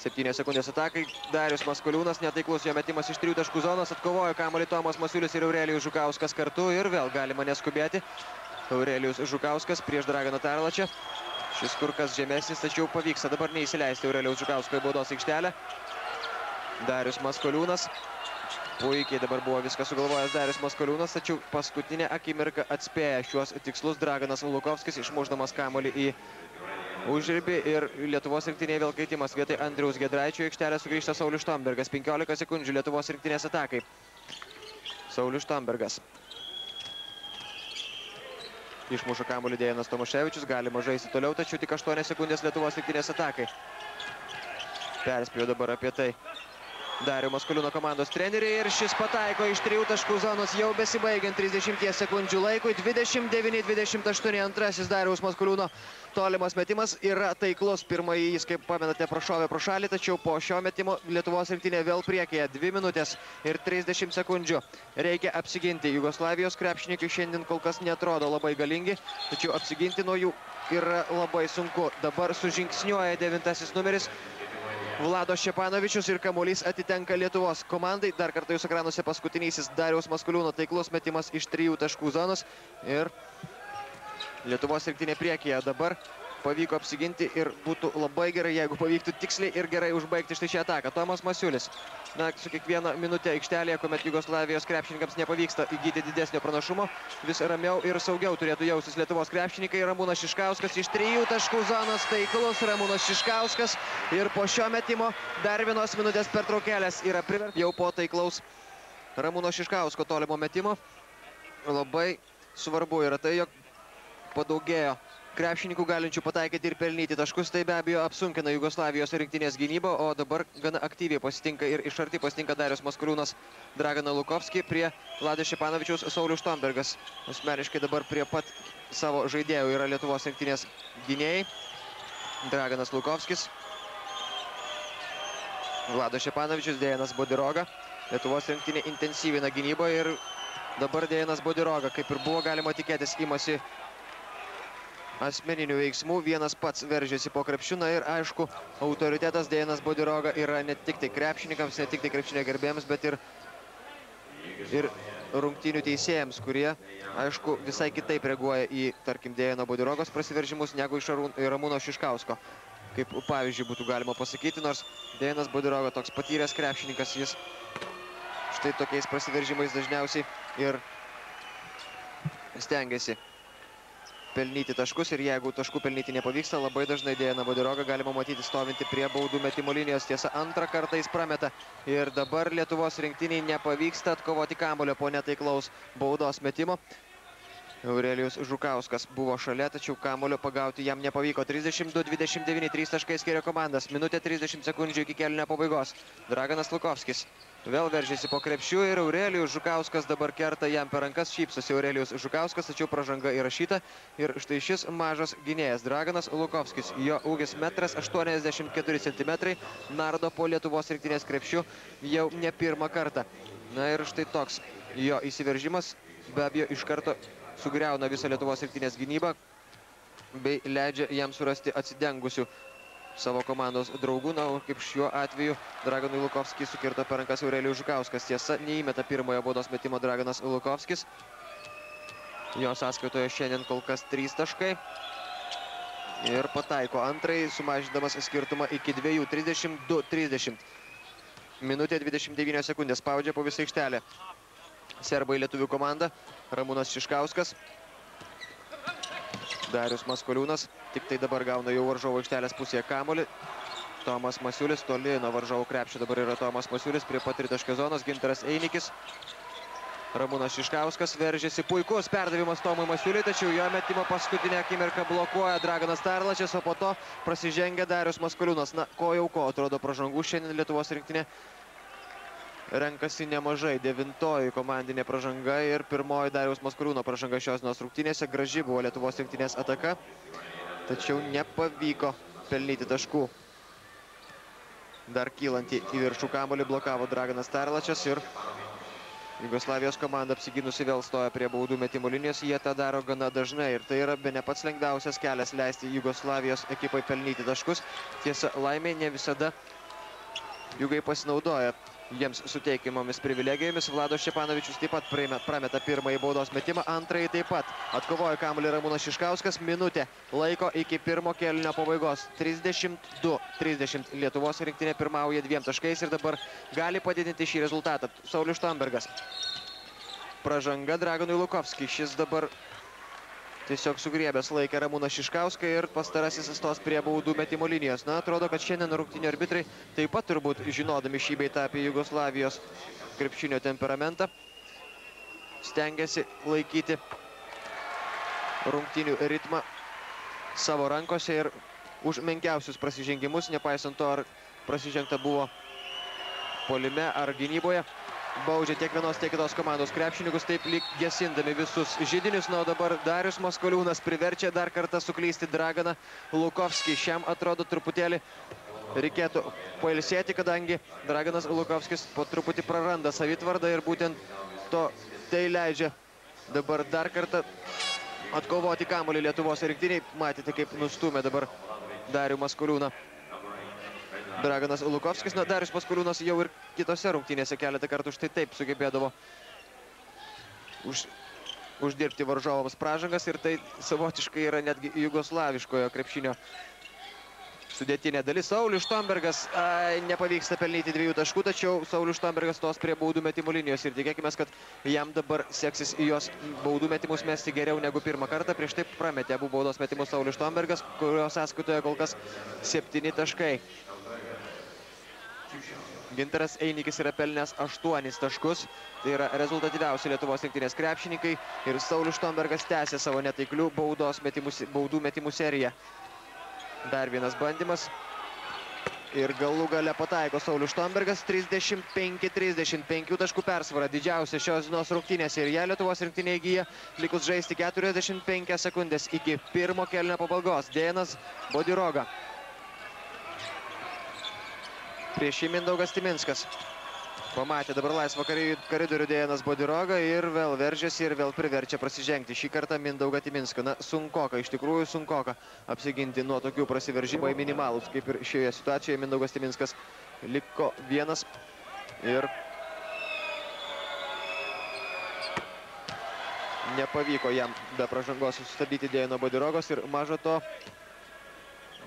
7 sekundės atakai, Darius Maskoliūnas, netaiklus jo metimas iš 3 taškų zonos, atkovojo kamuolį Tomas Masiulis ir Aurelijus Žukauskas kartu ir vėl galima neskubėti. Aurelijus Žukauskas prieš Draganą Tarlačią. Šis kur kas žemesnis, tačiau pavyksta dabar neįsileisti Aurelijus Žukausko į baudos aikštelę. Darius Maskoliūnas. Puikiai dabar buvo viską sugalvojęs Darius Maskoliūnas, tačiau paskutinę akimirką atspėja šiuos tikslus Draganas Lukovskis, išmušdamas kamuolį į užribį ir Lietuvos rinktinėje vėl keitimas vietoj Andriaus Giedraičio aikštelę sugrįžta Saulius Štombergas. 15 sekundžių Lietuvos rinktinės atakai. Saulius Štombergas. Išmuša kamuolį Dejanas Tomaševičius, galima žaisti toliau, tačiau tik 8 sekundės Lietuvos rinktinės atakai. Perspėjo dabar apie tai Darių Maskoliūno komandos treneriai ir šis pataiko iš 3 taškų zonos jau besibaigiant 30 sekundžių laikui. 29-28 antrasis Dariaus Maskoliūno tolimas metimas yra taiklus. Pirmąjį jis, kaip pamenate, prašovė pro šalį, tačiau po šio metimo Lietuvos rinktinė vėl priekyje. 2 minutės ir 30 sekundžių. Reikia apsiginti. Jugoslavijos krepšininkai šiandien kol kas neatrodo labai galingi, tačiau apsiginti nuo jų yra labai sunku. Dabar sužingsniuoja 9 numeris Vlado Ščepanovičius ir kamuolys atitenka Lietuvos komandai. Dar kartą jūsų ekranuose paskutinysis Dariaus Maskoliūno taiklus metimas iš 3 taškų zonos. Ir Lietuvos rinktinė priekyje dabar pavyko apsiginti ir būtų labai gerai, jeigu pavyktų tiksliai ir gerai užbaigti štai šią ataką. Tomas Masiulis. Na, su kiekviena minutė aikštelėje, kuomet Jugoslavijos krepšininkams nepavyksta įgyti didesnio pranašumo, vis ramiau ir saugiau turėtų jaustis Lietuvos krepšininkai. Ramūnas Šiškauskas iš 3 taškų zonos, taiklus Ramūnas Šiškauskas. Ir po šio metimo dar 1 minutės pertraukėlės yra priversta. Jau po taiklaus Ramūno Šiškausko tolimo metimo. Labai svarbu yra tai, jog padaugėjo krepšininkų galinčių pataikyti ir pelnyti taškus. Tai be abejo apsunkina Jugoslavijos rinktinės gynybą, o dabar gana aktyviai pasitinka ir iš arti pasitinka Darius Maskoliūnas Draganą Lukovskį prie Vlado Ščepanovičiaus Saulius Štombergas. Asmeniškai dabar prie pat savo žaidėjų yra Lietuvos rinktinės gynėjai. Draganas Lukovskis, Vlado Ščepanovičius, Dejanas Bodiroga. Lietuvos rinktinė intensyvina gynybą ir dabar Dejanas Bodiroga, kaip ir buvo galima tikėtis, imasi asmeninių veiksmų, vienas pats veržiasi po krepšiną ir aišku, autoritetas Dejanas Bodiroga yra ne tik tai krepšininkams, ne tik tai krepšinio gerbėjams, bet ir rungtynių teisėjams, kurie, aišku, visai kitaip reaguoja į, tarkim, Dejano Bodirogos prasiveržimus negu iš Ramūno Šiškausko. Kaip pavyzdžiui būtų galima pasakyti, nors Dejanas Bodiroga toks patyręs krepšininkas, jis štai tokiais prasiveržimais dažniausiai ir stengiasi pelnyti taškus ir jeigu taškų pelnyti nepavyksta, labai dažnai Dejaną Bodirogą galima matyti stovinti prie baudų metimo linijos. Tiesa, antrą kartą jis prameta ir dabar Lietuvos rinktiniai nepavyksta atkovoti kamuolio po netaiklaus baudos metimo. Aurelijus Žukauskas buvo šalia, tačiau kamuolio pagauti jam nepavyko. 32-29, 3 taškai skiria komandas. Minutė 30 sekundžių iki kėlinio pabaigos. Draganas Lukovskis vėl veržiasi po krepšių ir Aurelijus Žukauskas dabar kerta jam per rankas. Šypsosi Aurelijus Žukauskas, tačiau pražanga įrašyta. Ir štai šis mažas gynėjas Draganas Lukovskis. Jo ūgis 1,84 cm. Nardo po Lietuvos rinktinės krepšių jau ne pirmą kartą. Na ir štai toks jo įsiveržimas be abejo iš karto sugriauna visą Lietuvos rinktinės gynybą bei leidžia jam surasti atsidengusių savo komandos draugų. Na, kaip šiuo atveju Draganui Lukovskis sukirto per rankas Aurelijus Žukauskas. Tiesa, neįmeta pirmojo baudos metimo Draganas Lukovskis. Jo sąskaitoje šiandien kol kas 3 taškai. Ir pataiko antrąjį, sumažindamas skirtumą iki 2:32:30. Minutė 29 sekundės spaudžia po visą aikštelę serbai lietuvių komanda. Ramūnas Šiškauskas, Darius Maskoliūnas, tik tai dabar gauna jau varžovo aikštelės pusėje kamuolį. Tomas Masiulis, toli nuo varžovo krepšio dabar yra Tomas Masiulis, prie pat tritaškio zonos, Gintaras Einikis. Ramūnas Šiškauskas veržiasi, puikus perdavimas Tomui Masiuliui, tačiau jo metimo paskutinę akimirką blokuoja Draganas Tarlačias, o po to prasižengia Darius Maskoliūnas. Na, ko jau ko, atrodo pražangų šiandien Lietuvos rinktinė renkasi nemažai. 9-oji komandinė pražanga ir 1-oji Dariaus Maskoliūno pražanga šios dienos rungtynėse. Graži buvo Lietuvos rinktinės ataka, tačiau nepavyko pelnyti taškų. Dar kylantį į viršų kamuolį blokavo Draganas Tarlačias ir Jugoslavijos komanda apsigynusi vėl stoja prie baudų metimų linijos. Jie tą daro gana dažnai ir tai yra bene pats lengviausias kelias leisti Jugoslavijos ekipai pelnyti taškus. Tiesa, laimė ne visada Jugai pasinaudoja jiems suteikiamomis privilegijomis. Vladas Ščepanovičius taip pat prameta pirmąjį baudos metimą, antrąjį taip pat. Atkovojo kamuolį Ramūnas Šiškauskas, minutė laiko iki pirmo kėlinio pabaigos. 32-30 Lietuvos rinktinė pirmauja 2 taškais ir dabar gali padidinti šį rezultatą. Saulius Štombergas. Pražanga Draganui Lukovskiui. Šis dabar tiesiog sugriebęs laikė Ramūną Šiškauską ir pastarasis stos prie baudų metimo linijos. Na, atrodo, kad šiandien rungtynių arbitrai taip pat turbūt žinodami šį bei tą apie Jugoslavijos krepšinio temperamentą stengiasi laikyti rungtynių ritmą savo rankose ir už menkiausius prasižengimus, nepaisant to, ar prasižengta buvo puolime ar gynyboje, baudžia tiek vienos, tiek kitos komandos krepšininkus, taip lyg gesindami visus židinius. Na, o dabar Darius Maskoliūnas priverčia dar kartą suklysti Draganą Lukovskį. Šiam atrodo truputėlį reikėtų pailsėti, kadangi Draganas Lukovskis po truputį praranda savitvardą ir būtent tai leidžia dabar dar kartą atkovoti kamuolį Lietuvos rinktiniai. Matėte, kaip nustumė dabar Darių Maskoliūną Draganas Lukovskis. Na, Darius Maskoliūnas jau ir kitose rungtynėse keletą kartų štai taip sugebėdavo uždirbti varžovams pražangas ir tai savotiškai yra netgi jugoslaviškojo krepšinio sudėtinė dalis. Saulius Štombergas nepavyksta pelnyti 2 taškų, tačiau Saulius Štombergas stos prie baudų metimų linijos ir tikėkime, kad jam dabar seksis į jos baudų metimus mesti geriau negu pirmą kartą. Prieš tai prametė abu baudos metimus Saulius Štombergas, kurio sąskaitoje kol kas 7 taškai. Gintaras Einikis yra pelnęs 8 taškus. Tai yra rezultatyviausi Lietuvos rinktinės krepšininkai ir Saulius Štombergas tęsė savo netaiklių baudų metimų seriją. Dar vienas bandymas. Ir galų gale pataiko Saulius Štombergas. 35-35 taškų persvara. Didžiausia šios dienos rungtynėse. Ir ją Lietuvos rinktinė įgyja likus žaisti 45 sekundės iki pirmo kėlinio pabaigos. Dejanas Bodiroga. Prieš jį Mindaugas Timinskas. Pamatė dabar laisvą koridorių Dejanas Bodiroga ir vėl veržiasi ir vėl priverčia prasižengti. Šį kartą Mindaugą Timinską. Na, sunkoka, iš tikrųjų sunkoka apsiginti nuo tokių prasiveržimų minimalus. Kaip ir šioje situacijoje Mindaugas Timinskas liko vienas ir nepavyko jam be pražangos sustabdyti Dejano Bodirogos ir maža to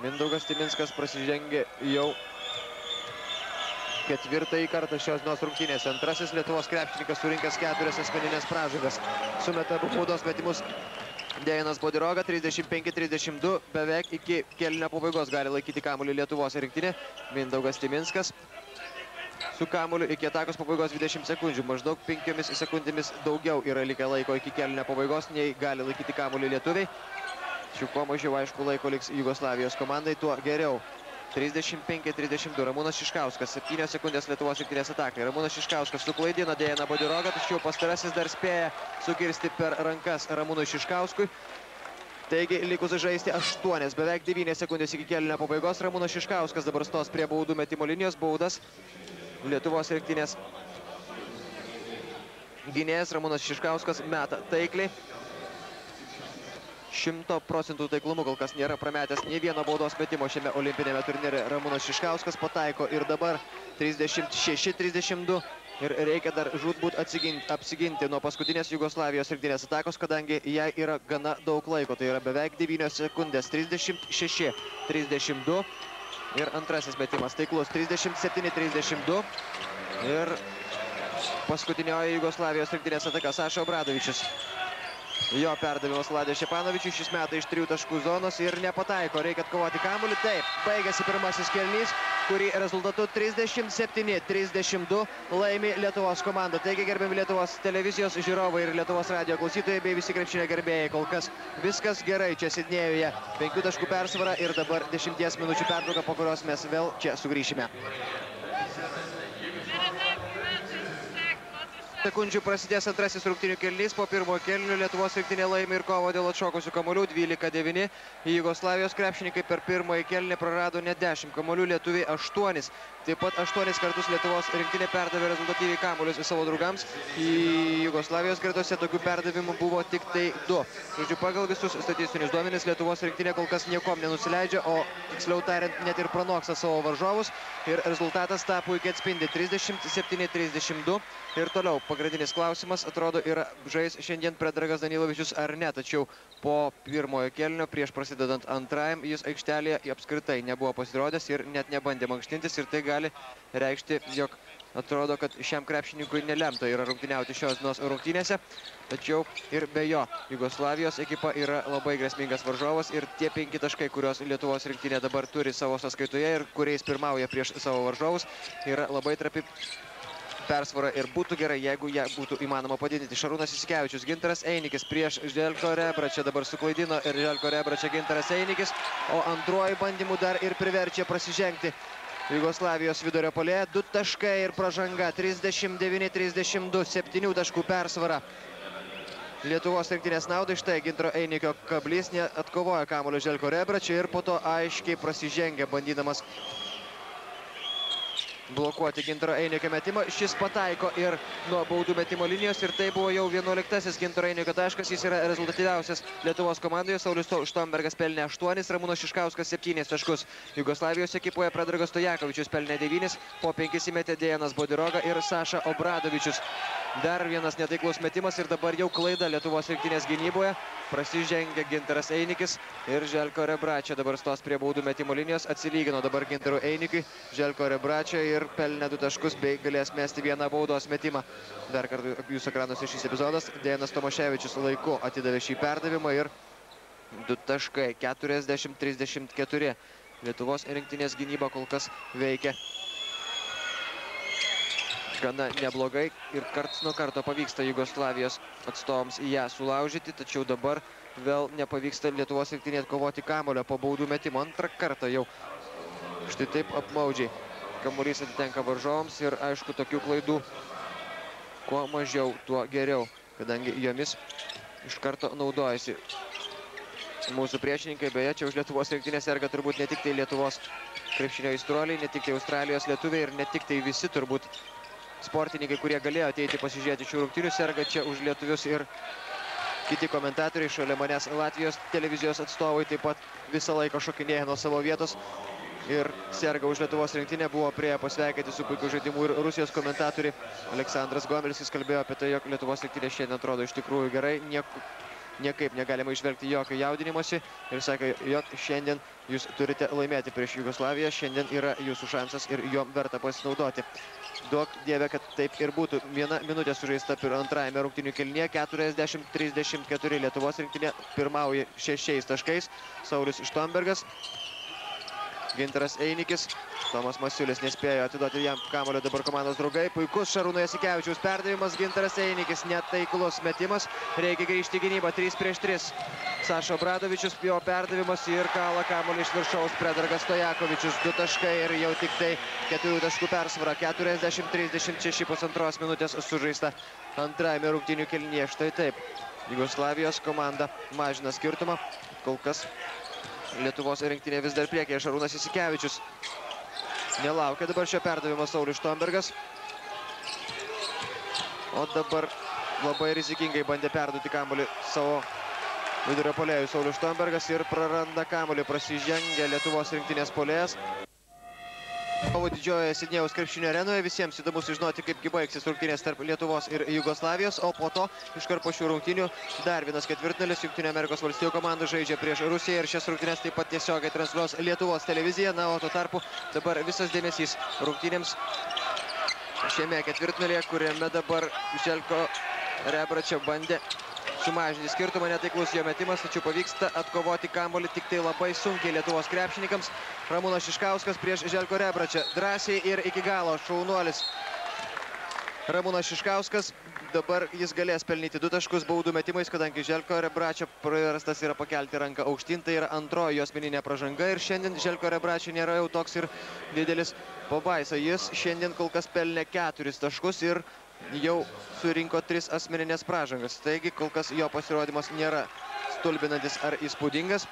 Mindaugas Timinskas prasižengė jau 4. kartą šios dienos rungtynėse. Antrasis Lietuvos krepšininkas surinkęs 4 asmeninės pražangas. Sumeta abu baudos metimus Dejanas Bodiroga. 35-32. Beveik iki kėlinio pabaigos gali laikyti kamuolį Lietuvos rinktinė. Mindaugas Timinskas su kamuoliu iki atakos pabaigos 20 sekundžių. Maždaug 5 sekundėmis daugiau yra likę laiko iki kėlinio pabaigos, nei gali laikyti kamuolį lietuviai. Šių kuo mažiau, aišku, laiko liks Jugoslavijos komandai, tuo geriau. 35-32. Ramūnas Šiškauskas. 7 sekundės Lietuvos rinktinės atakai. Ramūnas Šiškauskas suklaidina Dejaną Bodirogą, tačiau pastarasis dar spėja sukirsti per rankas Ramūnui Šiškauskui. Taigi, likus žaisti 8, beveik 9 sekundės iki kėlinio pabaigos. Ramūnas Šiškauskas dabar stos prie baudų metimo linijos. Baudas Lietuvos rinktinės gynėjas Ramūnas Šiškauskas meta taikliai. 100% taiklumu kol kas nėra prametęs nei vieno baudos metimo šiame olimpinėme turnyre. Ramūnas Šiškauskas pataiko ir dabar 36-32 ir reikia dar žūtbūt apsiginti nuo paskutinės Jugoslavijos rinktinės atakos, kadangi jai yra gana daug laiko. Tai yra beveik 9 sekundės. 36-32 ir antrasis metimas taiklus. 37-32 ir paskutinioji Jugoslavijos rinktinės ataka Saša Obradovičius. Jo perdavimas Vladui Ščepanovičiui, šis meta iš 3 taškų zonos ir nepataiko. Reikia atkovoti kamuolį. Taip, baigėsi pirmasis kėlinys, kurį rezultatu 37-32 laimi Lietuvos komanda. Taigi, gerbiami Lietuvos televizijos žiūrovai ir Lietuvos radijo klausytojai bei visi krepšinio gerbėjai, kol kas viskas gerai čia Sidnėjuje. 5 taškų persvara ir dabar 10 minučių pertrauka, po kurios mes vėl čia sugrįšime. sekundžių prasidės antrasis rungtynių kėlinys. Po pirmojo kėlinio Lietuvos rinktinė laimi ir kovo dėl atšokusių kamuolių 12-9. Jugoslavijos krepšininkai per pirmąjį kėlinį prarado net 10 kamuolių, lietuviai 8. Taip pat 8 kartus Lietuvos rinktinė perdavė rezultatyviai kamuolius savo draugams. Į Jugoslavijos gretose tokių perdavimų buvo tik tai 2. Žodžiu, pagal visus statistinius duomenis Lietuvos rinktinė kol kas niekom nenusileidžia, o tiksliau tariant net ir pranoksta savo varžovus. Ir rezultatas tą puikiai atspindi 37-32. Ir toliau pagrindinis klausimas, atrodo, yra žais šiandien Predragas Danilovičius ar ne. Tačiau po pirmojo kėlinio prieš prasidedant antrajam jis aikštelėje apskritai nebuvo pasirodęs ir net nebandė mankštintis. Ir tai gali reikšti, jog atrodo, kad šiam krepšininkui nelemta yra rungtyniauti šios dienos rungtynėse. Tačiau ir be jo Jugoslavijos ekipa yra labai grėsmingas varžovas ir tie 5 taškai, kuriuos Lietuvos rinktinė dabar turi savo sąskaitoje ir kuriais pirmauja prieš savo varžovus, yra labai trapi persvara ir būtų gerai, jeigu ją būtų įmanoma padidinti. Šarūnas Jasikevičius, Gintaras Einikis prieš Željko Rebračą, dabar suklaidino ir Željko Rebračą Gintaras Einikis, o antruoju bandymu dar ir priverčia prasižengti Jugoslavijos vidurio puolėją. 2 taškai ir pražanga, 39-32, 7 taškų persvara Lietuvos rinktinės naudai. Štai Gintaro Einikio kablys atkovoja kamuolio Željko Rebračą ir po to aiškiai prasižengia, bandydamas blokuoti Gintaro Einikio metimą. Šis pataiko ir nuo baudų metimo linijos ir tai buvo jau 11-asis Gintaro Einikio taškas. Jis yra rezultatyviausias Lietuvos komandoje. Saulius Štombergas pelnė 8, Ramūnas Šiškauskas 7 taškus. Jugoslavijos ekipoje Predragas Stojakovičius pelnė 9, po 5 įmetė Dejanas Bodiroga ir Saša Obradovičius. Dar vienas netaiklus metimas ir dabar jau klaida Lietuvos rinktinės gynyboje. Prasižengia Gintaras Einikis ir Željko Rebračą dabar stos prie baudų metimo linijos. Atsilygino dabar Gintaro Einikui Željko Rebračą ir pelnė 2 taškus bei galės mesti vieną baudos metimą. Dar kartą jūsų ekranuose šis epizodas. Dejanas Tomaševičius laiku atidavė šį perdavimą ir 2 taškai, 40-34. Lietuvos rinktinės gynyba kol kas veikia gana neblogai ir karts nuo karto pavyksta Jugoslavijos atstovams į ją sulaužyti, tačiau dabar vėl nepavyksta Lietuvos rinktinė atkovoti kamuolio po baudų metimo. Antrą kartą jau štai taip apmaudžiai kamuolys atitenka varžovams ir aišku, tokių klaidų kuo mažiau, tuo geriau, kadangi jomis iš karto naudojasi mūsų priešininkai. Beje, čia už Lietuvos rinktinės serga turbūt ne tik tai Lietuvos krepšinio aistruoliai, ne tik tai Australijos lietuviai ir ne tik tai visi turbūt sportininkai, kurie galėjo ateiti pasižiūrėti šių rungtynių, serga čia už lietuvius ir kiti komentatoriai. Šalia manęs Latvijos televizijos atstovai taip pat visą laiką šokinėja nuo savo vietos ir serga už Lietuvos rinktinę. Buvo prie pasveikinti su puikiu žaidimu ir Rusijos komentatoriai. Aleksandras Gomelis, jis kalbėjo apie tai, jog Lietuvos rinktinė šiandien atrodo iš tikrųjų gerai, niekaip negalima išvelgti jokio jaudinimosi ir sakė, jog šiandien jūs turite laimėti prieš Jugoslaviją, šiandien yra jūsų šansas ir jo verta pasinaudoti. Duok Dieve, kad taip ir būtų. 1 minutė sužaista antrajame rungtynių kėlinyje, 40-34. Lietuvos rinktinė pirmauja 6 taškais. Saulius Štombergas, Gintaras Einikis, Tomas Masiulis nespėjo atiduoti jam kamuolio, dabar komandos draugai. Puikus Šarūno Jasikevičiaus perdavimas, Gintaras Einikis, netaiklus metimas, reikia grįžti į gynybą, 3 prieš 3. Saša Obradovičius, jo perdavimas ir kala kamuolį iš viršaus Predragas Stojakovičius, 2 taškai ir jau tik tai 4 taškų persvara, 40-36, pusantros minutės sužaista antrajame rungtynių kėlinyje. Štai taip, Jugoslavijos komanda mažina skirtumą, kol kas Lietuvos rinktinė vis dar priekyje. Šarūnas Jasikevičius nelaukia dabar šio perdavimo Saulius Štombergas. O dabar labai rizikingai bandė perduoti kamuolį savo vidurio puolėjui Saulius Štombergas ir praranda kamuolį, prasižengia Lietuvos rinktinės puolėjas. Kovo didžiojoje Sidnėjaus krepšinio arenoje. Visiems įdomu sužinoti, kaipgi baigsis rungtynės tarp Lietuvos ir Jugoslavijos, o po to iškart po šių rungtynių dar vienas ketvirtfinalis. Jungtinių Amerikos valstijų komanda žaidžia prieš Rusiją ir šias rungtynės taip pat tiesiogiai transliuos Lietuvos televizija. Na, o tuo tarpu dabar visas dėmesys rungtynėms šiame ketvirtfinalyje, kuriame dabar Željko Rebračą bandė sumažinti skirtumą, netaiklus jo metimas, tačiau pavyksta atkovoti kamuolį tik tai labai sunkiai Lietuvos krepšininkams. Ramūnas Šiškauskas prieš Željko Rebračą, drąsiai ir iki galo, šaunuolis Ramūnas Šiškauskas. Dabar jis galės pelnyti 2 taškus baudų metimais, kadangi Željko Rebračio priverstas yra pakelti ranką aukštyn. Tai yra antroji jo asmeninė pražanga ir šiandien Željko Rebračio nėra jau toks ir didelis pabaisa. Jis šiandien kol kas pelnė 4 taškus ir jau surinko 3 asmeninės pražangas. Taigi, kol kas jo pasirodymas nėra stulbinantis ar įspūdingas,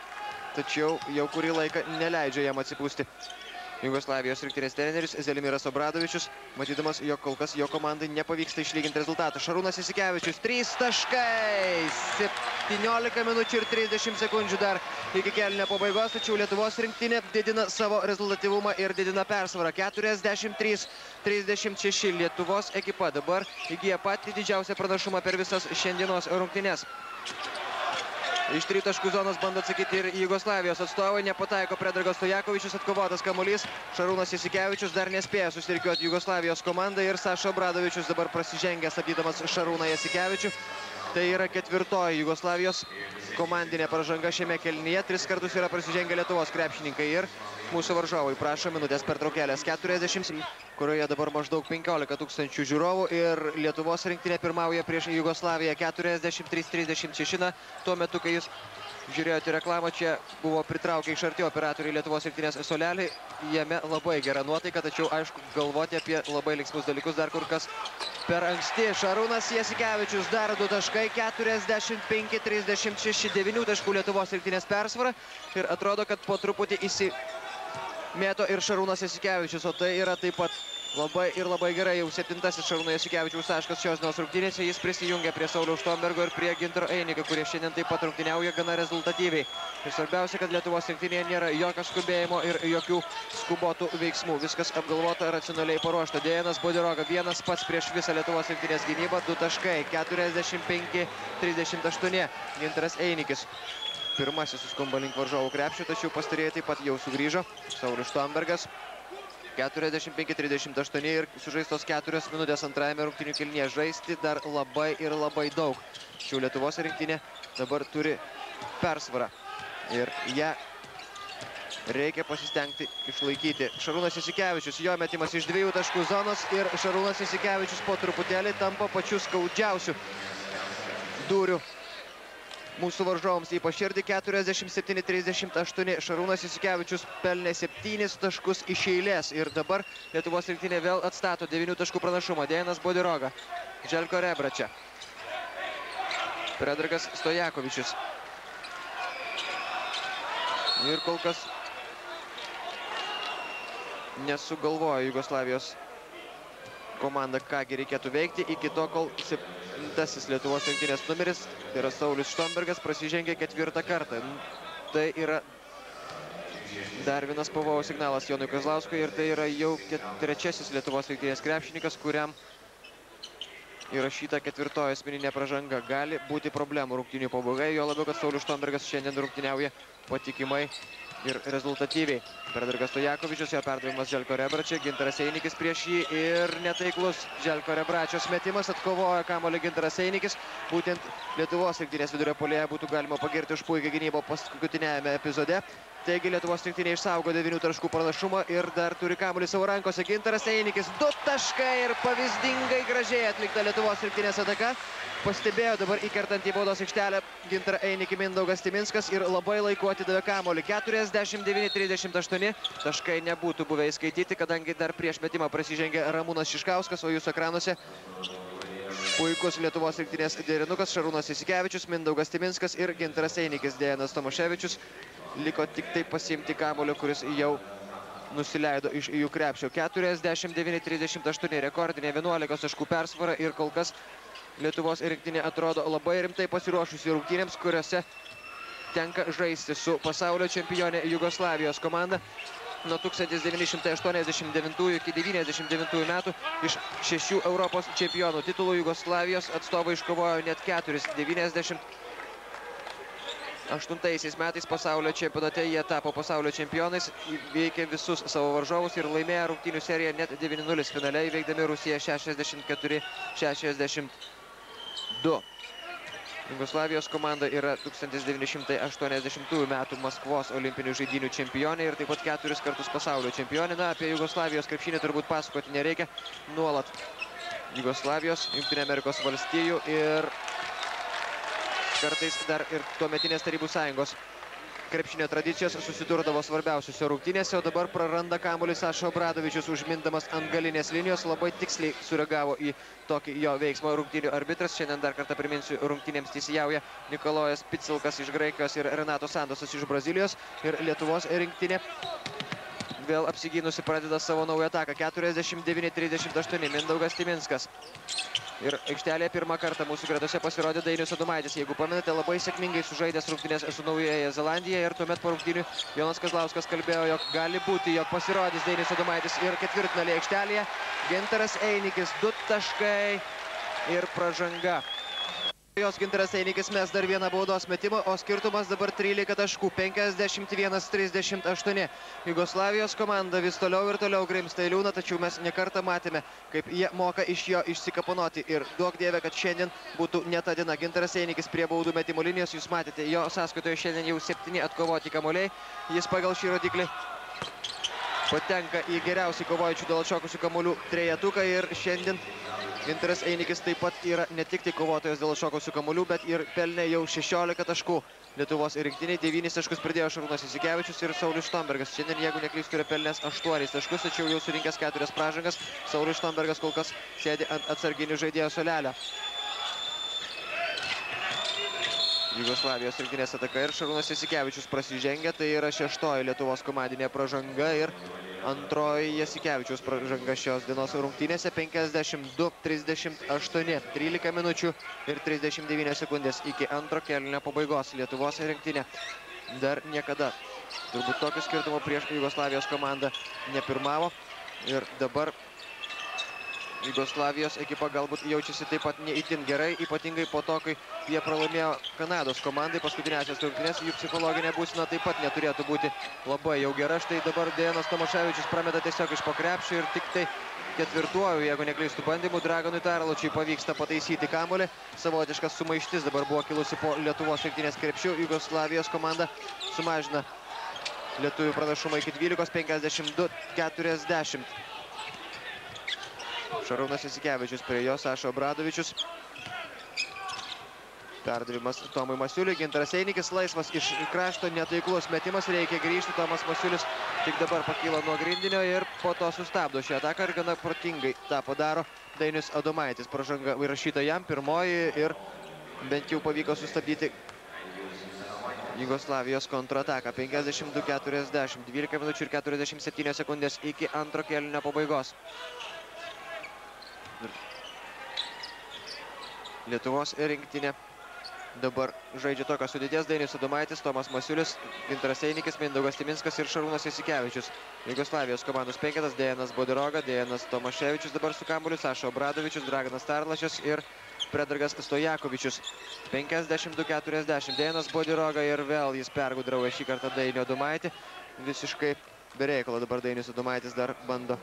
tačiau jau kurį laiką neleidžia jam atsipūsti Jugoslavijos rinktinės treneris Zelimiras Obradovičius, matydamas, jog kol kas jo komandai nepavyksta išlyginti rezultatą. Šarūnas Jasikevičius, 3 taškai, 17 minučių ir 30 sekundžių dar iki kėlinio pabaigos, tačiau Lietuvos rinktinė didina savo rezultatyvumą ir didina persvarą. 43-36 Lietuvos ekipa dabar įgyja patį didžiausią pranašumą per visas šiandienos rungtynes. Iš 3 taškų zonos bando atsakyti ir Jugoslavijos atstovai, nepataiko Predragas Stojakovičius, atkovotas kamuolys, Šarūnas Jasikevičius dar nespėjo susirikiuoti Jugoslavijos komandą ir Saša Obradovičius dabar prasižengė stabdydamas Šarūną Jasikevičių. Tai yra 4. Jugoslavijos komandinė pražanga šiame kėlinyje, 3 kartus yra prasižengę Lietuvos krepšininkai ir mūsų varžovai prašo minutės pertraukėlės. 40, kurioje dabar maždaug 15 tūkstančių žiūrovų ir Lietuvos rinktinė pirmauja prieš Jugoslaviją 43-36. Tuo metu, kai jūs žiūrėjote reklamą, čia buvo pritraukę iš arti operatoriai Lietuvos rinktinės suolelį. Jame labai gera nuotaika, tačiau aišku, galvoti apie labai linksmus dalykus dar kur kas per anksti. Šarūnas Jasikevičius dar 2 taškai, 45-36, 9 taškų Lietuvos rinktinės persvara. Ir atrodo, kad po truputį įsimėto ir Šarūnas Jasikevičius, o tai yra taip pat labai gerai. Jau 7-asis Šarūno Jasikevičiaus taškas šios dienos rungtynėse. Jis prisijungia prie Sauliaus Štombergo ir prie Gintaro Einikio, kurie šiandien taip pat rungtyniauja gana rezultatyviai. Ir svarbiausia, kad Lietuvos rinktinėje nėra jokio skubėjimo ir jokių skubotų veiksmų. Viskas apgalvota, racionaliai paruošta. Dejanas Bodiroga vienas pats prieš visą Lietuvos rinktinės gynybą, 2 taškai, 45-38. Gintaras Einikis pirmasis suskumba link varžovų krepšio, tačiau pastarieji taip pat jau sugrįžo. Saulius Štombergas 45-38 ir sužaistos 4 minutės antrajame rungtynių kėlinyje. Žaisti dar labai daug. Tačiau Lietuvos rinktinė dabar turi persvarą ir ją reikia pasistengti išlaikyti. Šarūnas Jasikevičius, jo metimas iš 2 taškų zonos ir Šarūnas Jasikevičius po truputėlį tampa pačiu skaudžiausiu dūriu mūsų varžovams, ypač širdį. 47-38. Šarūnas Jasikevičius pelnė 7 taškus iš eilės ir dabar Lietuvos rinktinė vėl atstato 9 taškų pranašumą. Dejanas Bodiroga, Željko Rebrača, Predragas Stojakovičius. Ir kol kas nesugalvojo Jugoslavijos komanda, kągi reikėtų veikti, iki to, kol 7-asis Lietuvos rinktinės numeris, tai yra Saulius Štombergas, prasižengė 4 kartą. Tai yra dar vienas pavojaus signalas Jonui Kazlauskui ir tai yra jau 3-asis Lietuvos rinktinės krepšininkas, kuriam įrašyta 4. asmeninė pražanga. Gali būti problemų rungtynių pabaigai, jo labiau, kad Saulius Štombergas šiandien rungtyniauja patikimai ir rezultatyviai. Predragas Stojakovičius, jo perdavimas Željko Rebračiui, Gintaras Einikis prieš jį ir netaiklus Željko Rebračios metimas, atkovoja kamuolį Gintaras Einikis. Būtent Lietuvos rinktinės vidurio puolėją būtų galima pagirti už puikią gynybą paskutinėme epizode. Taigi Lietuvos rinktinė išsaugo 9 taškų pranašumą ir dar turi kamuolį savo rankose. Gintaras Einikis, 2 taškai ir pavyzdingai gražiai atlikta Lietuvos rinktinės ataka. Pastebėjo dabar įkertant į baudos aikštelę Gintarą Einikį Mindaugas Timinskas ir labai laiku atidavė kamuolį. 49-38. Taškai nebūtų buvę įskaityti, kadangi dar prieš metimą prasižengė Ramūnas Šiškauskas, o jūsų ekranuose puikus Lietuvos rinktinės derinukas Šarūnas Jasikevičius, Mindaugas Timinskas ir Gintaras Einikis. Dejanas Tomaševičius liko tik tai pasiimti kamuolio, kuris jau nusileido iš jų krepšio. 49-38. Rekordinė 11 taškų persvara ir kol kas Lietuvos rinktinė atrodo labai rimtai pasiruošusi rungtynėms, kuriuose tenka žaisti su pasaulio čempionė Jugoslavijos komanda. Nuo 1989 iki 1999 metų iš 6 Europos čempionų titulų Jugoslavijos atstovai iškovojo net 4. 98 metais pasaulio čempionate jie tapo pasaulio čempionais, įveikė visus savo varžovus ir laimėjo rungtynių seriją net 9-0 finale, įveikdami Rusiją 64-62. Jugoslavijos komanda yra 1980 metų Maskvos olimpinių žaidynių čempionė ir taip pat 4 kartus pasaulio čempionė. Na, apie Jugoslavijos krepšinį turbūt pasakoti nereikia. Nuolat Jugoslavijos, Jungtinių Amerikos valstijų ir kartais dar ir tuometinės Tarybų Sąjungos krepšinio tradicijos, susidurdavo svarbiausiose rungtynėse, o dabar praranda kamuolį Saša Obradovičius, užmindamas ant galinės linijos, labai tiksliai sureagavo į tokį jo veiksmą rungtynių arbitras. Šiandien dar kartą priminsiu, rungtynėms teisėjauja Nikolojas Pitsilkas iš Graikijos ir Renato Sandosas iš Brazilijos, ir Lietuvos rinktinė vėl apsigynusi pradeda savo naują ataką. 49-38 Mindaugas Timinskas. Ir aikštelėje pirmą kartą mūsų gretose pasirodė Dainius Adomaitis. Jeigu pamenate, labai sėkmingai sužaidęs rungtynės su Naująja Zelandija, ir tuomet po rungtynių Jonas Kazlauskas kalbėjo, jog gali būti, jog pasirodys Dainius Adomaitis ir ketvirtfinalio aikštelėje. Gintaras Einikis, 2 taškai ir pražanga. Jos Gintaras Einikis mes dar vieną baudos metimą, o skirtumas dabar 13 taškų, 51-38. Jugoslavijos komanda vis toliau ir toliau grimzta į liūną, tačiau mes nekartą matėme, kaip jie moka iš jo išsikapanoti. Ir duok dieve, kad šiandien būtų ne ta diena. Gintaras Einikis prie baudų metimo linijos, jūs matėte, jo sąskaitoje šiandien jau 7 atkovoti kamuoliai. Jis pagal šį rodiklį patenka į geriausiai kovojančių dėl atšokusių kamuolių trejetuką, ir šiandien Gintaras Einikis taip pat yra ne tik tai kovotojas dėl atšokusių kamuolių, bet ir pelnė jau 16 taškų. Lietuvos rinktiniai 9 taškus pridėjo Šarūnas Jasikevičius ir Saulius Štombergas. Šiandien, jeigu neklystu, yra pelnęs 8 taškus, tačiau jau surinkęs 4 pražangas. Saulius Štombergas kol kas sėdi ant atsarginių žaidėjo suolelio. Jugoslavijos rinktinės ataka ir Šarūnas Jasikevičius prasižengia. Tai yra 6 Lietuvos komandinė pražanga ir antroji Jasikevičiaus pražanga šios dienos rungtynėse. 52-38, 13 minučių ir 39 sekundės iki antro kėlinio pabaigos. Lietuvos rinktinė dar niekada turbūt tokio skirtumo prieš Jugoslavijos komandą nepirmavo, ir dabar Jugoslavijos ekipa galbūt jaučiasi taip pat neįtin gerai, ypatingai po to, kai jie pralaimėjo Kanados komandai paskutinėsias rungtynes. Jų psichologinė būsena taip pat neturėtų būti labai jau gera. Štai dabar Dejanas Tomaševičius prameta tiesiog iš po krepšio, ir tik tai ketvirtuoju, jeigu neklystu, bandymų Draganui Tarlučiui pavyksta pataisyti kamuolį. Savotiškas sumaištis dabar buvo kilusi po Lietuvos rinktinės krepšių. Jugoslavijos komanda sumažina lietuvių pranašumą iki 12, 52-40. Šarūnas Jasikevičius, prie jo Saša Obradovičius. Perdavimas Tomui Masiuliui. Gintaras Einikis laisvas iš krašto, netaiklus metimas, reikia grįžti. Tomas Masiulis tik dabar pakyla nuo grindinio ir po to sustabdo šią ataką, ir gana protingai tą padaro Dainius Adomaitis. Pražanga įrašyta jam, pirmoji, ir bent jau pavyko sustabdyti Jugoslavijos kontrataką. 52-40, 12 minučių ir 47 sekundės iki antro kėlinio pabaigos. Lietuvos rinktinė dabar žaidžia tokios sudėties: Dainius Adomaitis, Tomas Masiulis, Gintaras Einikis, Mindaugas Timinskas ir Šarūnas Jasikevičius. Jugoslavijos komandos penketas: Dejanas Bodiroga, Dejanas Tomaševičius dabar su kamuoliu, Saša Obradovičius, Draganas Tarlašius ir Predragas Stojakovičius. 52-40, Dejanas Bodiroga, ir vėl jis pergudrauja šį kartą Dainių Adomaitį. Visiškai bereikalo dabar Dainius Adomaitis dar bando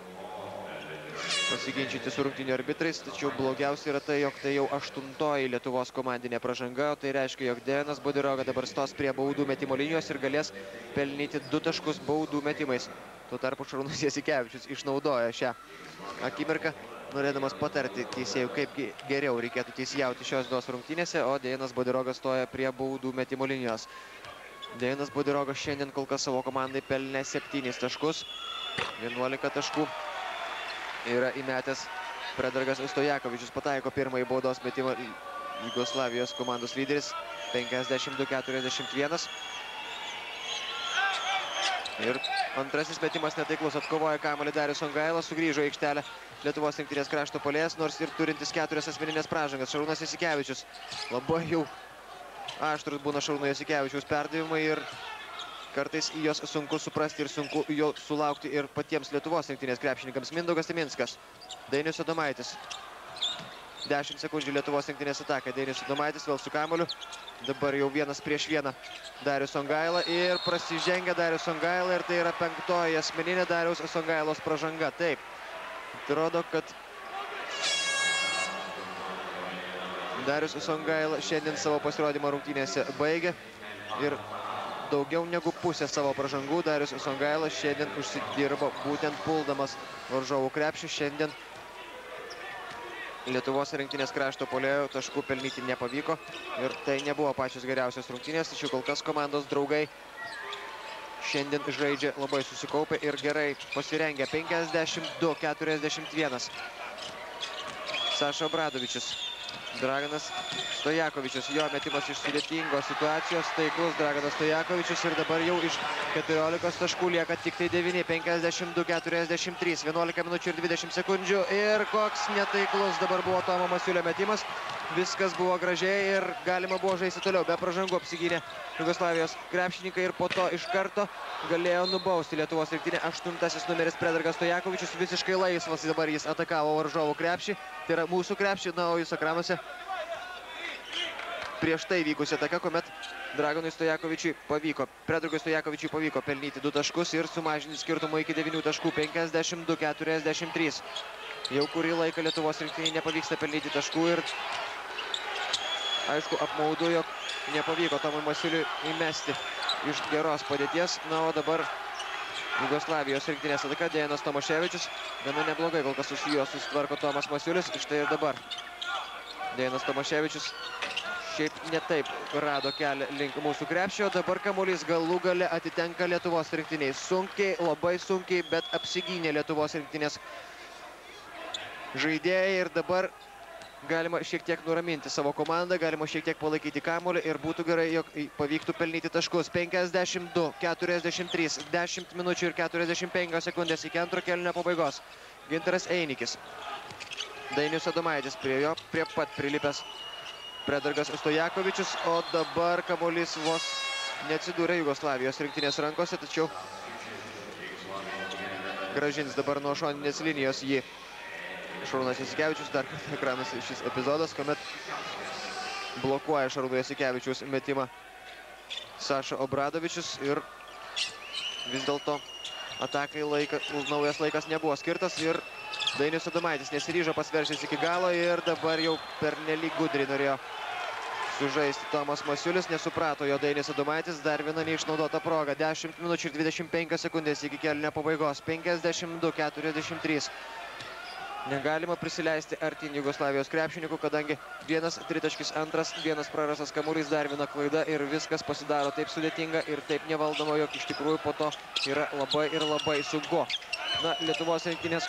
pasiginčyti su rungtynių arbitrais, tačiau blogiausia yra tai, jog tai jau 8 Lietuvos komandinė pražanga, o tai reiškia, jog Dejanas Bodiroga dabar stos prie baudų metimo linijos ir galės pelnyti 2 taškus baudų metimais. Tuo tarpu Šarūnas Jasikevičius išnaudoja šią akimirką, norėdamas patarti teisėjų, kaip geriau reikėtų teisėjauti šios dienos rungtynėse, o Dejanas Bodiroga stoja prie baudų metimo linijos. Dejanas Bodiroga šiandien kol kas savo komandai pelnė 7 taškus, 11 taškų yra įmetęs Predragas Stojakovičius. Pataiko pirmąjį baudos metimą Jugoslavijos komandos lyderis. 52-41. Ir antrasis metimas netaiklus, atkovoja kamuolį Darius Songailas, sugrįžo į aikštelę Lietuvos rinktinės krašto puolėjas, nors ir turintis 4 asmeninės pražangas. Šarūnas Jasikevičius. Labai jau aštrus būna Šarūno Jasikevičiaus perdavimai, ir kartais į jos sunku suprasti ir sunku jo sulaukti ir patiems Lietuvos rinktinės krepšininkams. Mindaugas Timinskas, Dainius Adomaitis. 10 sekundžių Lietuvos rinktinės atakai. Dainius Adomaitis vėl su kamuoliu. Dabar jau 1 prieš 1 Darius Songaila, ir prasižengia Darius Songaila, ir tai yra 5 asmeninė Dariaus Songailos pražanga. Taip, atrodo, kad Darius Songaila šiandien savo pasirodymą rungtynėse baigė, ir daugiau negu pusę savo pražangų Darius Songaila šiandien užsidirbo būtent puldamas varžovų krepšį. Šiandien Lietuvos rinktinės krašto puolėjo taškų pelnyti nepavyko, ir tai nebuvo pačios geriausios rungtynės, tačiau kol kas komandos draugai šiandien žaidžia labai susikaupę ir gerai pasirengę. 52-41. Saša Obradovičius. Draganas Stojakovičius. Jo metimas iš sudėtingos situacijos. Taiklus Draganas Stojakovičius ir dabar jau iš 14 taškų lieka tik tai 9. 52-43. 11 minučių ir 20 sekundžių. Ir koks netaiklus dabar buvo Tomo Masiulio metimas. Viskas buvo gražiai ir galima buvo žaisti toliau. Be pražangų apsigynė Jugoslavijos krepšininkai ir po to iš karto galėjo nubausti Lietuvos rinktinė. 8 numeris Predragas Stojakovičius. Visiškai laisvas dabar jis atakavo varžovų krepšį. Tai yra mūsų krepšį. Na, o jūs ekranuose prieš tai vykusi ataka, kuomet Draganui Stojakovičiui pavyko, Predragui Stojakovičiui pavyko pelnyti 2 taškus ir sumažinti skirtumą iki 9 taškų. 52-43. Jau kurį laiką Lietuvos rinktinei nepavyksta pelnyti taškų ir aišku, apmaudu, jog nepavyko Tomui Masiuliui įmesti iš geros padėties. Na, o dabar Jugoslavijos rinktinės ataka. Dejanas Tomaševičius. Gana neblogai kol kas su juo susitvarko Tomas Masiulis. Štai ir dabar Dejanas Tomaševičius šiaip netaip rado kelią link mūsų krepšio. Dabar kamuolys galų gale atitenka Lietuvos rinktiniai. Sunkiai, labai sunkiai, bet apsigynė Lietuvos rinktinės žaidėjai ir dabar galima šiek tiek nuraminti savo komandą, galima šiek tiek palaikyti kamuolį ir būtų gerai, jog pavyktų pelnyti taškus. 52-43, 10 minučių ir 45 sekundės iki antro kėlinio pabaigos. Gintaras Einikis. Dainius Adomaitis prie jo, prie pat prilipęs Predragas Stojakovičius, o dabar kamuolys vos neatsidūrė Jugoslavijos rinktinės rankose, tačiau grąžins dabar nuo šoninės linijos jį Šarūnas Jasikevičius. Dar ekranas šis epizodas, kuomet blokuoja Šarūno Jasikevičiaus metimą Saša Obradovičius ir vis dėlto atakai naujas laikas nebuvo skirtas ir Dainius Adomaitis nesiryžo pasveršęs iki galo ir dabar jau pernelyg gudriai norėjo sužaisti Tomas Masiulis. Nesuprato jo Dainis Adomaitis. Dar viena neišnaudota proga. 10 minučių ir 25 sekundės iki kėlinio pabaigos. 52-43. Negalima prisileisti artyn Jugoslavijos krepšininkų, kadangi vienas tritaškis antras, vienas prarastas kamuolys, dar viena klaida ir viskas pasidaro taip sudėtinga ir taip nevaldoma, jog iš tikrųjų po to yra labai ir labai sunku. Na, Lietuvos rinktinės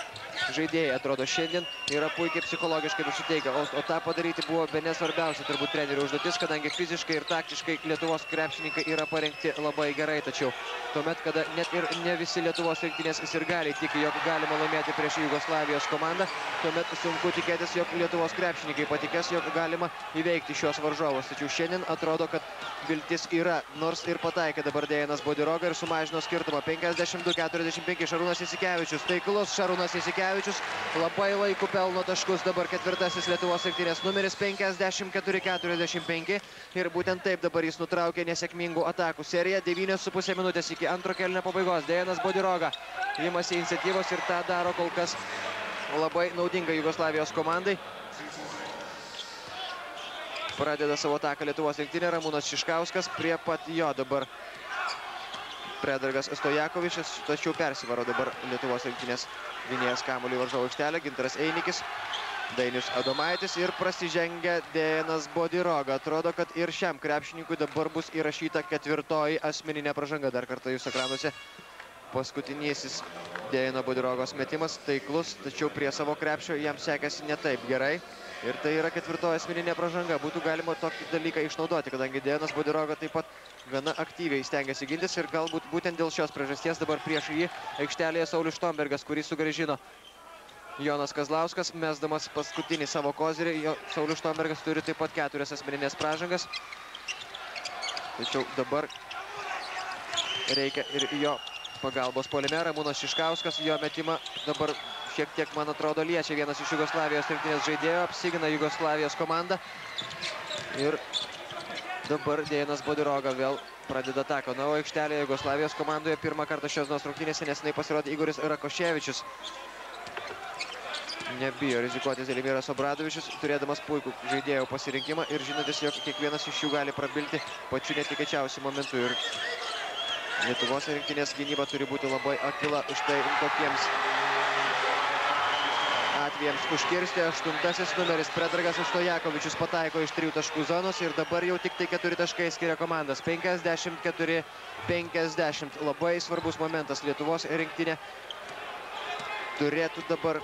žaidėjai atrodo šiandien yra puikiai psichologiškai nusiteikę, o tą padaryti buvo bene svarbiausia turbūt trenerių užduotis, kadangi fiziškai ir taktiškai Lietuvos krepšininkai yra parengti labai gerai, tačiau tuomet, kada net ir ne visi Lietuvos rinktinės sirgaliai tiki, jog galima laimėti prieš Jugoslavijos komandą, tuomet sunku tikėtis, jog Lietuvos krepšininkai patikės, jog galima įveikti šios varžovus. Tačiau šiandien atrodo, kad viltis yra, nors ir pataikė dabar Dejanas Bodiroga ir sumažino skirtumą. 52-45 Šarūnas Jasikevičius. Taiklus Šarūnas Jasikevičius labai laiku pelno taškus. Dabar ketvirtasis Lietuvos rinktinės numeris 54-45 ir būtent taip dabar jis nutraukė nesėkmingų atakų seriją. 9,5 minutės iki antro kėlinio pabaigos. Dejanas Bodiroga imasi iniciatyvos ir tą daro kol kas labai naudinga Jugoslavijos komandai. Pradeda savo ataką Lietuvos rinktinė. Ramūnas Šiškauskas, prie pat jo dabar Predragas Stojakovičius, tačiau persivaro dabar Lietuvos rinktinės gynėjas kamuolį varžovų aikštelę. Gintaras Einikis, Dainius Adomaitis ir prasižengia Dejanas Bodiroga. Atrodo, kad ir šiam krepšininkui dabar bus įrašyta ketvirtoji asmeninė pražanga. Dar kartą jūs ekranuose paskutinysis Dejano Bodirogos metimas, taiklus, tačiau prie savo krepšio jam sekėsi ne taip gerai. Ir tai yra ketvirtoji asmeninė pražanga. Būtų galima tokį dalyką išnaudoti, kadangi Dejanas Bodiroga taip pat gana aktyviai stengiasi gintis ir galbūt būtent dėl šios priežasties dabar prieš jį aikštelėje Saulius Štombergas, kurį sugrąžino Jonas Kazlauskas, mesdamas paskutinį savo kozirį. Saulius Štombergas turi taip pat 4 asmeninės pražangas. Tačiau dabar reikia ir jo pagalbos puolime. Ramūnas Šiškauskas, jo metimą dabar šiek tiek, man atrodo, liečia vienas iš Jugoslavijos rinktinės žaidėjų, apsigina Jugoslavijos komandą. Ir dabar Dejanas Bodiroga vėl pradeda ataką. Na, o aikštelėje Jugoslavijos komandoje pirmą kartą šios dienos rungtynėse nesenai pasirodė Igoris Rakoševičius. Nebijo rizikuoti Zelimiras Obradovičius, turėdamas puikų žaidėjų pasirinkimą ir žinantis, jog kiekvienas iš jų gali prabilti pačiu netikėčiausiu momentu. Ir Lietuvos rinktinės gynyba turi būti labai akila. Štai tokiems Latvijams užkirsti. 8 numeris Predragas Stojakovičius pataiko iš 3 taškų zonos ir dabar jau tik tai 4 taškai skiria komandas. 54-50. Labai svarbus momentas. Lietuvos rinktinė turėtų dabar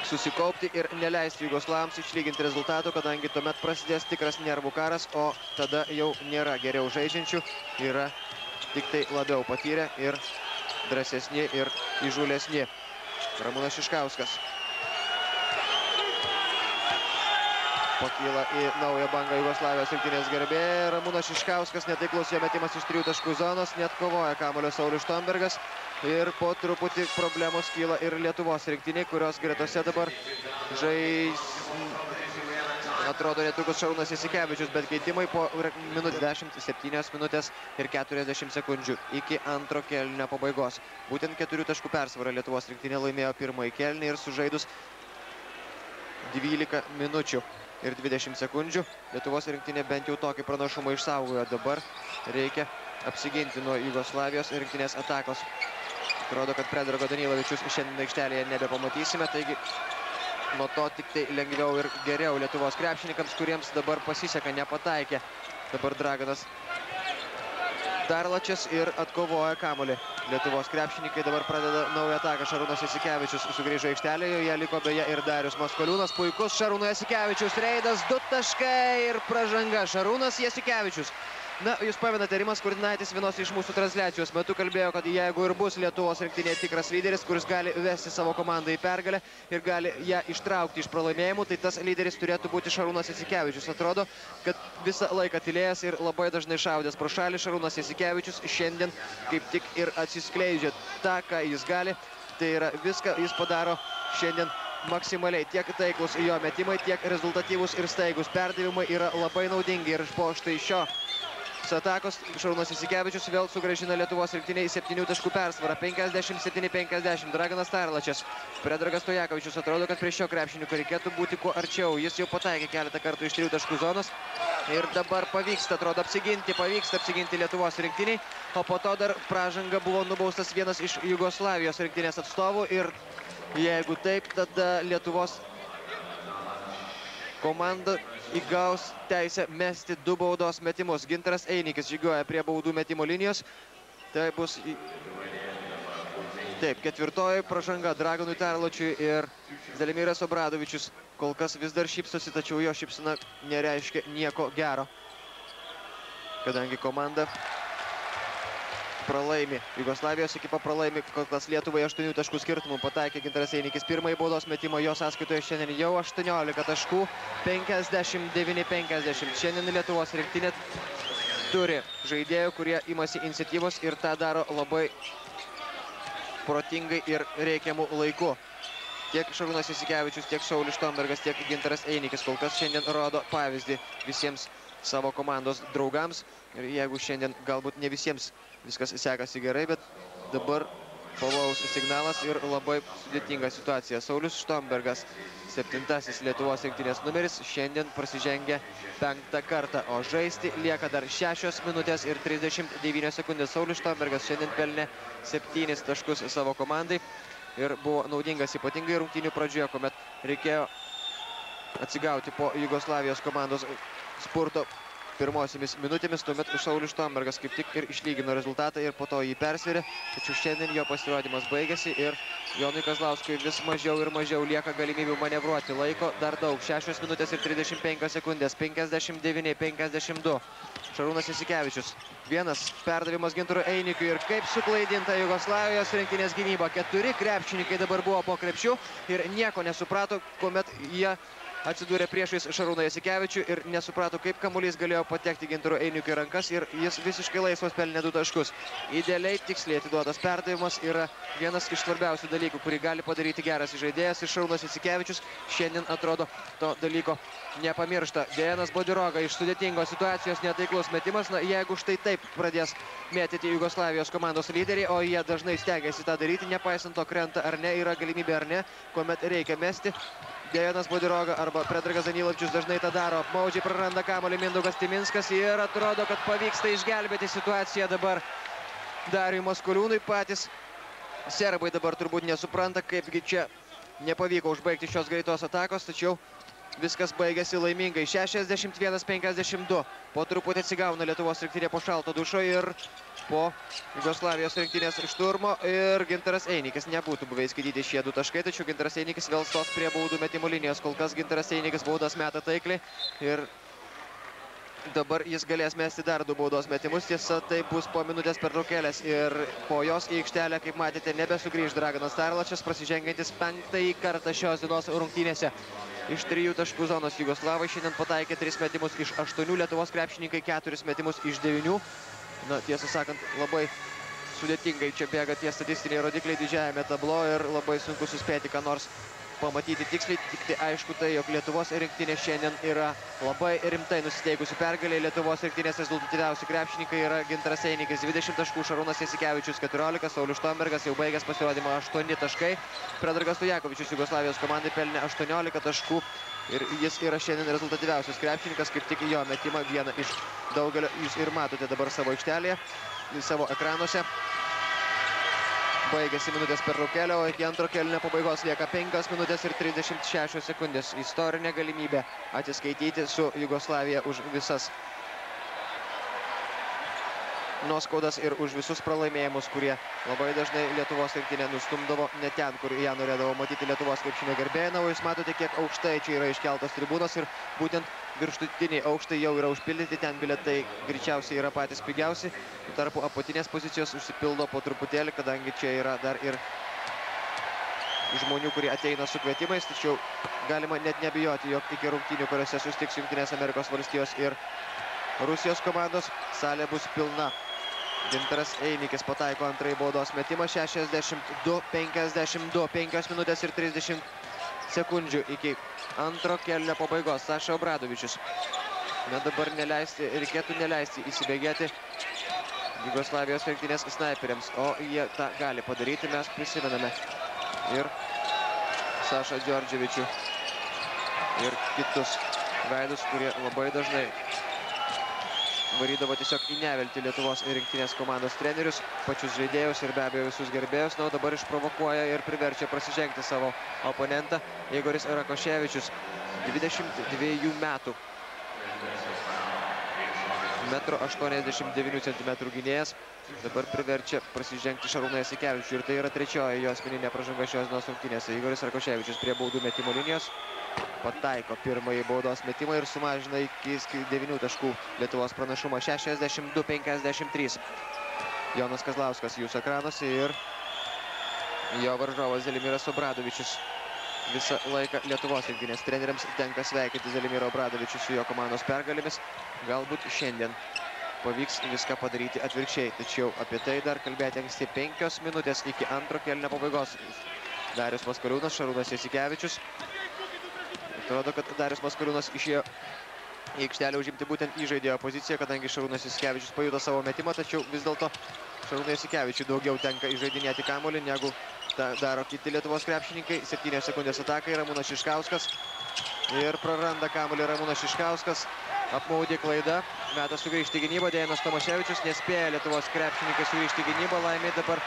susikaupti ir neleisti jugoslavams išlyginti rezultatų, kadangi tuomet prasidės tikras nervų karas, o tada jau nėra geriau žaidžiančių, yra tik tai labiau patyrę ir drąsesni ir įžūlesni. Ramūnas Šiškauskas pakyla į naują bangą Jugoslavijos rinktinės garbė. Ramūnas Šiškauskas netaiklus jo metimas iš 3 taškų zonos, net kovoja kamuolio Saulius Štombergas. Ir po truputį problemos kyla ir Lietuvos rinktiniai, kurios gretose dabar žais, atrodo, netrukus Šarūnas Jasikevičius, bet keitimai po 17 minutės ir 40 sekundžių iki antro kėlinio pabaigos. Būtent 4 taškų persvarą Lietuvos rinktinė laimėjo pirmąjį kėlinį ir sužaidus 12 minučių ir 20 sekundžių. Lietuvos rinktinė bent jau tokį pranašumą išsaugojo. Dabar reikia apsiginti nuo Jugoslavijos rinktinės atakos. Atrodo, kad Predrago Danilovičius šiandien aikštelėje nebepamatysime, taigi nuo to tik tai lengviau ir geriau Lietuvos krepšininkams, kuriems dabar pasiseka, nepataikė. Dabar Draganas Darlačias ir atkovoja kamuolį. Lietuvos krepšininkai dabar pradeda naują ataką. Šarūnas Jasikevičius sugrįžo aikštelėje, joje liko beje ir Darius Maskoliūnas. Puikus Šarūno Jasikevičius reidas, 2 taškai ir pražanga. Šarūnas Jasikevičius. Na, jūs pamenate, Rimas Kurtinaitis vienos iš mūsų transliacijos metu kalbėjo, kad jeigu ir bus Lietuvos rinktinėje tikras lyderis, kuris gali vesti savo komandą į pergalę ir gali ją ištraukti iš pralaimėjimų, tai tas lyderis turėtų būti Šarūnas Jasikevičius. Atrodo, kad visą laiką tylėjęs ir labai dažnai šaudęs pro šalį, Šarūnas Jasikevičius šiandien kaip tik ir atsiskleidžia tą, ką jis gali. Tai yra viską jis padaro šiandien maksimaliai. Tiek taiklus jo metimai, tiek rezultatyvus ir staigus perdavimai yra labai naudingi. Ir po štai šio atakos Šarūnas Jasikevičius vėl sugrąžina Lietuvos rinktinę į 7 taškų persvarą. 57-50. Draganas Darlačias. Predragas Stojakovičius. Atrodo, kad prie šio krepšininko reikėtų būti kuo arčiau. Jis jau pataikė keletą kartų iš 3 taškų zonos. Ir dabar pavyksta, atrodo, pavyksta apsiginti Lietuvos rinktiniai. O po to dar pražanga buvo nubaustas vienas iš Jugoslavijos rinktinės atstovų. Ir jeigu taip, tada Lietuvos komanda įgaus teisę mesti 2 baudos metimus. Gintaras Einikis žygiuoja prie baudų metimo linijos. Tai bus taip, 4 pražanga Draganui Darlačiui ir Zelimiras Obradovičius. Kol kas vis dar šypsosi, tačiau jo šypsena nereiškia nieko gero, kadangi komanda pralaimi. Jugoslavijos ekipa pralaimi kol kas Lietuvai 8 taškų skirtumų. Pataikė Gintaras Einikis pirmąjį baudos metimo, jo sąskaitoje šiandien jau 18 taškų, 59-50. Šiandien Lietuvos rinktinė turi žaidėjų, kurie imasi iniciatyvos ir tą daro labai protingai ir reikiamų laiku. Tiek Šarūnas Jasikevičius, tiek Saulius Štombergas, tiek Gintaras Einikis kol kas šiandien rodo pavyzdį visiems savo komandos draugams. Ir jeigu šiandien galbūt ne visiems viskas sekasi gerai, bet dabar pavojaus signalas ir labai sudėtinga situacija. Saulius Štombergas, 7 Lietuvos rinktinės numeris, šiandien prasižengia 5 kartą, o žaisti lieka dar 6 minutės ir 39 sekundės. Saulius Štombergas šiandien pelnė 7 taškus savo komandai ir buvo naudingas ypatingai rungtynių pradžioje, kuomet reikėjo atsigauti po Jugoslavijos komandos spurto pirmosiomis minutėmis. Tuomet Saulius Štombergas kaip tik ir išlygino rezultatą ir po to jį persvėrė. Tačiau šiandien jo pasirodymas baigėsi ir Jonui Kazlauskui vis mažiau ir mažiau lieka galimybių manevruoti. Laiko dar daug. 6 minutės ir 35 sekundės. 59-52. Šarūnas Jasikevičius. Vienas perdavimas Gintarui Einikiui ir kaip suklaidinta Jugoslavijos rinktinės gynyba. 4 krepšininkai dabar buvo po krepšiu ir nieko nesuprato, kuomet jie atsidūrė priešais Šarūną Jasikevičių ir nesuprato, kaip kamuolys galėjo patekti Gintarui Einikiui į rankas ir jis visiškai laisvas pelnė 2 taškus. Idealiai tiksliai atiduotas perdavimas yra vienas iš svarbiausių dalykų, kurį gali padaryti geras žaidėjas ir Šarūnas Jasikevičius šiandien atrodo to dalyko nepamiršta. Dejanas Bodiroga iš sudėtingos situacijos, netaiklus metimas. Na, jeigu štai taip pradės mėtyti Jugoslavijos komandos lyderiai, o jie dažnai stengiasi tą daryti, nepaisant to krenta ar ne, yra galimybė ar ne, kuomet reikia mesti. Dejanas Bodiroga arba Predragas Danilovičius dažnai tą daro. Apmaudžiai praranda kamuolį Mindaugas Timinskas ir atrodo, kad pavyksta išgelbėti situaciją dabar Dariui Maskoliūnui. Patys serbai dabar turbūt nesupranta, kaipgi čia nepavyko užbaigti šios greitos atakos, tačiau viskas baigėsi laimingai. 61-52. Po truputį atsigauna Lietuvos rinktinė po šalto dušo ir po Jugoslavijos rinktinės šturmo. Ir Gintaras Einikis nebūtų buvę įskaityti šie 2 taškai, tačiau Gintaras Einikis vėl stos prie baudų metimo linijos. Kol kas Gintaras Einikis baudas meta taikliai ir dabar jis galės mesti dar 2 baudos metimus. Tiesa, tai bus po minutės pertraukėlės ir po jos į aikštelę, kaip matėte, nebesugrįž Draganas Tarlačius, prasižengiantis 5. kartą šios dienos rungtynėse. Iš 3 taškų zonos Jugoslavai šiandien pataikė 3 metimus iš 8, Lietuvos krepšininkai 4 metimus iš 9. Na, tiesą sakant, labai sudėtingai čia bėga tie statistiniai rodikliai didžiajame tablo ir labai sunku suspėti, ką nors pamatyti tiksliai. Tik tai aišku tai, jog Lietuvos rinktinė šiandien yra labai rimtai nusiteikusi pergalė. Lietuvos rinktinės rezultatyviausi krepšininkai yra Gintaras Einikis 20 taškų, Šarūnas Jasikevičius 14, Saulius Štombergas jau baigęs pasirodymą 8 taškai. Predragas Stojakovičius Jugoslavijos komandai pelnė 18 taškų ir jis yra šiandien rezultatyviausias krepšininkas, kaip tik jo metimą vieną iš daugelio jūs ir matote dabar savo aikštelėje, savo ekranuose. Baigėsi minutės pertraukėlė, o iki antro kėlinio pabaigos lieka 5 minutės ir 36 sekundės. Istorinė galimybė atsiskaityti su Jugoslavija už visas nuoskaudas ir už visus pralaimėjimus, kurie labai dažnai Lietuvos rinktinė nustumdavo ne ten, kur ją norėdavo matyti Lietuvos krepšinio gerbėjai. Na, o jūs matote, kiek aukštai čia yra iškeltos tribūnos ir būtent virštutiniai aukštai jau yra užpildyti, ten bilietai greičiausiai yra patys pigiausi. Tuo tarpu apatinės pozicijos užsipildo po truputėlį, kadangi čia yra dar ir žmonių, kurie ateina su kvietimais, tačiau galima net nebijoti, jog iki rungtynių, kuriuose sustiks Jungtinės Amerikos valstijos ir Rusijos komandos, salė bus pilna. Gintaras Einikis pataiko antrąjį baudos metimą, 62-52, 5 minutės ir 30 sekundžių iki antro kėlinio pabaigos. Saša Obradovičius. Na, dabar reikėtų neleisti įsibėgėti Jugoslavijos rinktinės snaiperiams, o jie tą gali padaryti, mes prisimename ir Sašą Džordževičių ir kitus veidus, kurie labai dažnai varydavo tiesiog į neviltį Lietuvos rinktinės komandos trenerius, pačius žaidėjus ir be abejo visus gerbėjus. Na, dabar išprovokuoja ir priverčia prasižengti savo oponentą Igoris Rakoševičius, 22 metų, 1,89 cm gynėjas, dabar priverčia prasižengti Šarūną Jasikevičių ir tai yra trečioji jo asmeninė pražanga šios dienos rungtynėse. Igoris Rakoševičius prie baudų metimo linijos pataiko pirmąjį baudos metimą ir sumažina iki 9 taškų Lietuvos pranašumą, 62-53. Jonas Kazlauskas jūsų ekranuose ir jo varžovas Zelimiras Obradovičius. Visą laiką Lietuvos rinktinės treneriams tenka sveikinti Zelimirą Obradovičių su jo komandos pergalėmis. Galbūt šiandien pavyks viską padaryti atvirkščiai, tačiau apie tai dar kalbėti anksti. 5 minutės iki antro kėlinio pabaigos. Darius Maskaliūnas, Šarūnas Jasikevičius. Atrodo, kad Darius Maskaliūnas išėjo į aikštelę užimti būtent į žaidėjo poziciją, kadangi Šarūnas Jasikevičius pajuto savo metimą, tačiau vis dėlto Šarūnui Jasikevičiui daugiau tenka įžaidinėti kamuolį, negu daro kiti Lietuvos krepšininkai. 7 sekundės atakai Ramūnas Šiškauskas ir praranda kamuolį Ramūnas Šiškauskas. Apmaudi klaida, metas sugrįžti į gynybą, Dejanas Tomaševičius nespėja Lietuvos krepšininkai sugrįžti į gynybą, laimiai dabar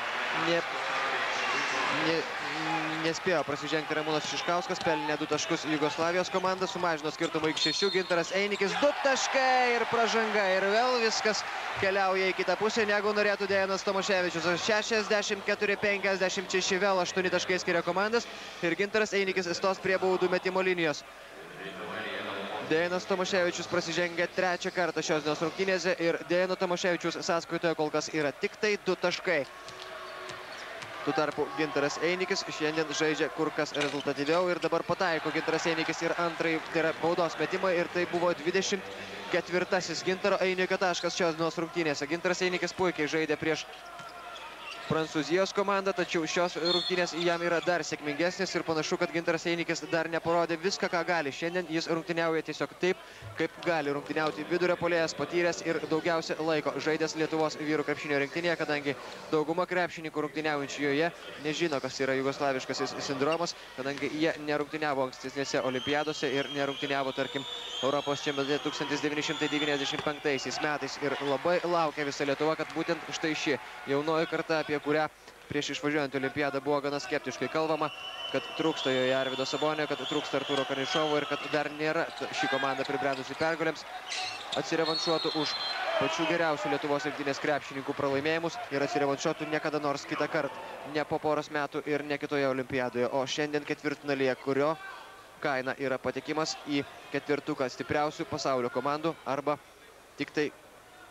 nespėjo prasižengti Ramūnas Šiškauskas, pelnė 2 taškus Jugoslavijos komanda, sumažino skirtumą iki 6, Gintaras Einikis 2 taškai ir pražanga ir vėl viskas keliauja į kitą pusę, negu norėtų Dejanas Tomaševičius. 64-56, vėl 8 taškai skiria komandas ir Gintaras Einikis stos prie baudų metimo linijos. Dejanas Tomaševičius prasižengia 3 kartą šios dienos rungtynėse ir Dejano Tomaševičius sąskaitoje kol kas yra tik tai 2 taškai. Tuo tarpu Gintaras Einikis šiandien žaidžia kur kas rezultatyviau ir dabar pataiko Gintaras Einikis ir antrąjį, tai yra baudos metimą ir tai buvo 24-asis Gintaro Einikio taškas šios dienos rungtynėse. Gintaras Einikis puikiai žaidė prieš Prancūzijos komandą, tačiau šios rungtynės jam yra dar sėkmingesnės ir panašu, kad Gintaras Einikis dar neparodė viską, ką gali. Šiandien jis rungtyniauja tiesiog taip, kaip gali rungtyniauti vidurio puolėjas, patyręs ir daugiausia laiko žaidęs Lietuvos vyrų krepšinio rinktinėje, kadangi dauguma krepšininkų rungtyniaujančių joje nežino, kas yra jugoslaviškasis sindromas, kadangi jie nerungtyniavo ankstesnėse olimpiadose ir nerungtyniavo, tarkim, Europos čempionate 1995 metais ir labai laukia visa Lietuva, kad būtent štai ši jaunoji karta apie apie kurią prieš išvažiuojant olimpiadą buvo gana skeptiškai kalbama, kad trūksta joje Arvydo Sabonio, kad trūksta Artūro Karnišovo ir kad dar nėra ši komanda pribrendusi pergalėms, atsirevanšuotų už pačių geriausių Lietuvos rinktinės krepšininkų pralaimėjimus ir atsirevanšuotų niekada nors kitą kartą, ne po poros metų ir ne kitoje olimpiadoje, o šiandien ketvirtfinalyje, kurio kaina yra patekimas į ketvirtuką stipriausių pasaulio komandų arba tik tai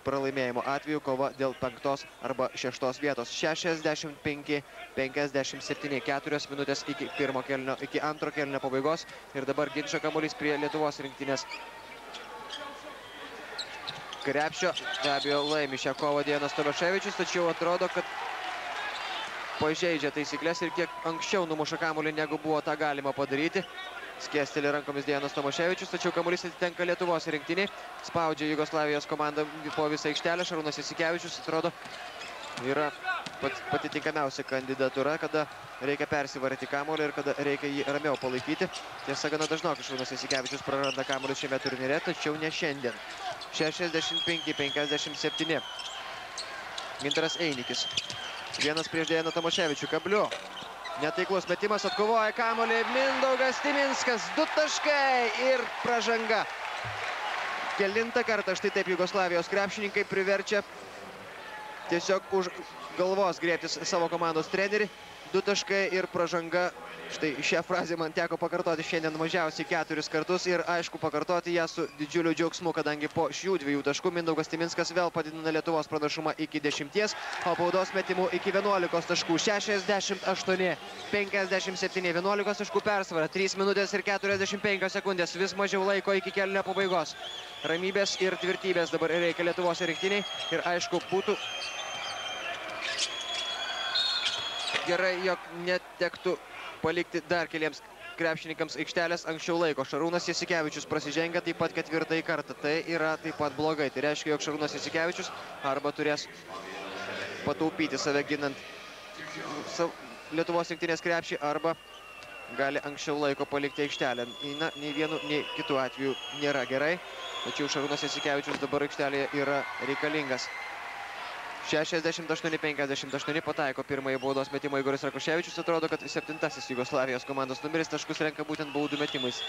pralaimėjimo atveju kova dėl 5 arba 6 vietos. 65-57, 4 minutės iki antro kėlinio pabaigos ir dabar ginčia kamuolys prie Lietuvos rinktinės krepšio. Be abejo, laimi šią kovą Dejanas Tomaševičius, tačiau atrodo, kad pažeidžia taisyklės ir kiek anksčiau numuša kamuolį, negu buvo tą galima padaryti. Skėsteli rankomis Dejanas Tomaševičius, tačiau kamuolys atitenka Lietuvos rinktiniai. Spaudžia Jugoslavijos komanda po visą aikštelę. Šarūnas Jasikevičius, atrodo, yra pati tinkamiausia kandidatūra, kada reikia persivaryti kamuolį ir kada reikia jį ramiau palaikyti. Tiesa, gana dažnokai Šarūnas Jasikevičius praranda kamuolį šiame turnyre, tačiau ne šiandien. 65-57. Gintaras Einikis. Vienas prieš Dejaną Tomaševičių. Kabliu. Netaiklus metimas, atkovoja kamuolį Mindaugas Timinskas. 2 taškai ir pražanga. Kelintą kartą štai taip Jugoslavijos krepšininkai priverčia tiesiog už galvos griebtis savo komandos trenerį. 2 taškai ir pražanga. Štai šią frazę man teko pakartoti šiandien mažiausiai 4 kartus ir aišku pakartoti ją su didžiuliu džiaugsmu, kadangi po šių 2 taškų Mindaugas Timinskas vėl padidina Lietuvos pranašumą iki 10, o baudos metimų iki 11 taškų. 68-57, 11 taškų persvara, 3 minutės ir 45 sekundės, vis mažiau laiko iki kėlinio pabaigos. Ramybės ir tvirtybės dabar reikia Lietuvos rinktiniai ir aišku būtų gerai, jog netektų palikti dar keliems krepšininkams aikštelės anksčiau laiko. Šarūnas Jasikevičius prasižengia taip pat 4 kartą. Tai yra taip pat blogai. Tai reiškia, jog Šarūnas Jasikevičius arba turės pataupyti save ginant Lietuvos rinktinės krepšį arba gali anksčiau laiko palikti aikštelę. Na, nei vienu, nei kitu atveju nėra gerai. Tačiau Šarūnas Jasikevičius dabar aikštelėje yra reikalingas. 68-58 pataiko pirmąjį baudos metimą Igoris Rakoševičius. Atrodo, kad 7-asis Jugoslavijos komandos numeris taškus renka būtent baudų metimais.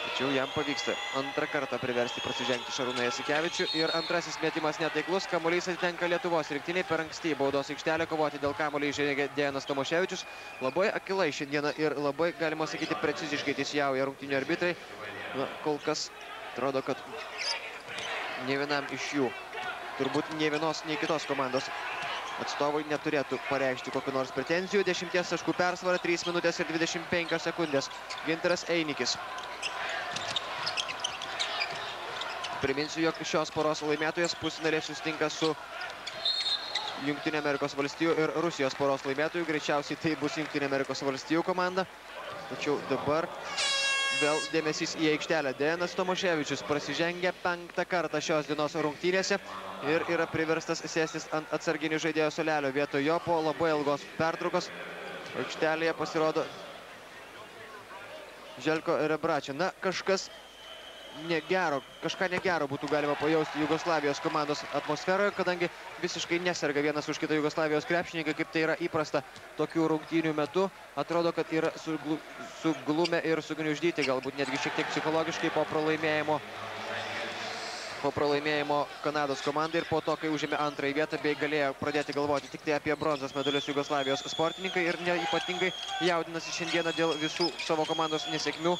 Tačiau jam pavyksta antrą kartą priversti prasižengti Šarūną Jasikevičių. Ir antrasis metimas netaiklus. Kamuolys atitenka Lietuvos rinktiniai. Per anksti baudos aikštelę kovoti dėl kamuolį įžengė Dejanas Tomaševičius. Labai akilai šiandieną ir labai, galima sakyti, preciziškai teisėjauja rungtynių arbitrai. Na, kol kas atrodo, kad ne vienam iš jų, turbūt nei vienos, nei kitos komandos atstovai neturėtų pareikšti kokių nors pretenzijų. 10 taškų persvara, 3 minutės ir 25 sekundės. Gintaras Einikis. Priminsiu, jog šios poros laimėtojas pusfinalėje susitinka su Jungtinių Amerikos valstijų ir Rusijos poros laimėtojų. Greičiausiai tai bus Jungtinių Amerikos valstijų komanda. Tačiau dabar vėl dėmesys į aikštelę. Dejanas Tomaševičius prasižengia 5 kartą šios dienos rungtynėse ir yra priverstas sėstis ant atsarginių žaidėjo suolelio. Vietoj jo po labai ilgos pertraukos aikštelėje pasirodo Željko Rebračio. Na, kažką negero būtų galima pajausti Jugoslavijos komandos atmosferoje, kadangi visiškai neserga vienas už kitą Jugoslavijos krepšininkai, kaip tai yra įprasta tokių rungtynių metu. Atrodo, kad yra suglumę ir sugniuždyti, galbūt netgi šiek tiek psichologiškai po pralaimėjimo Kanados komandai ir po to, kai užėmė antrąją vietą bei galėjo pradėti galvoti tik tai apie bronzos medalius Jugoslavijos sportininkai ir neypatingai jaudinasi šiandieną dėl visų savo komandos nesėkmių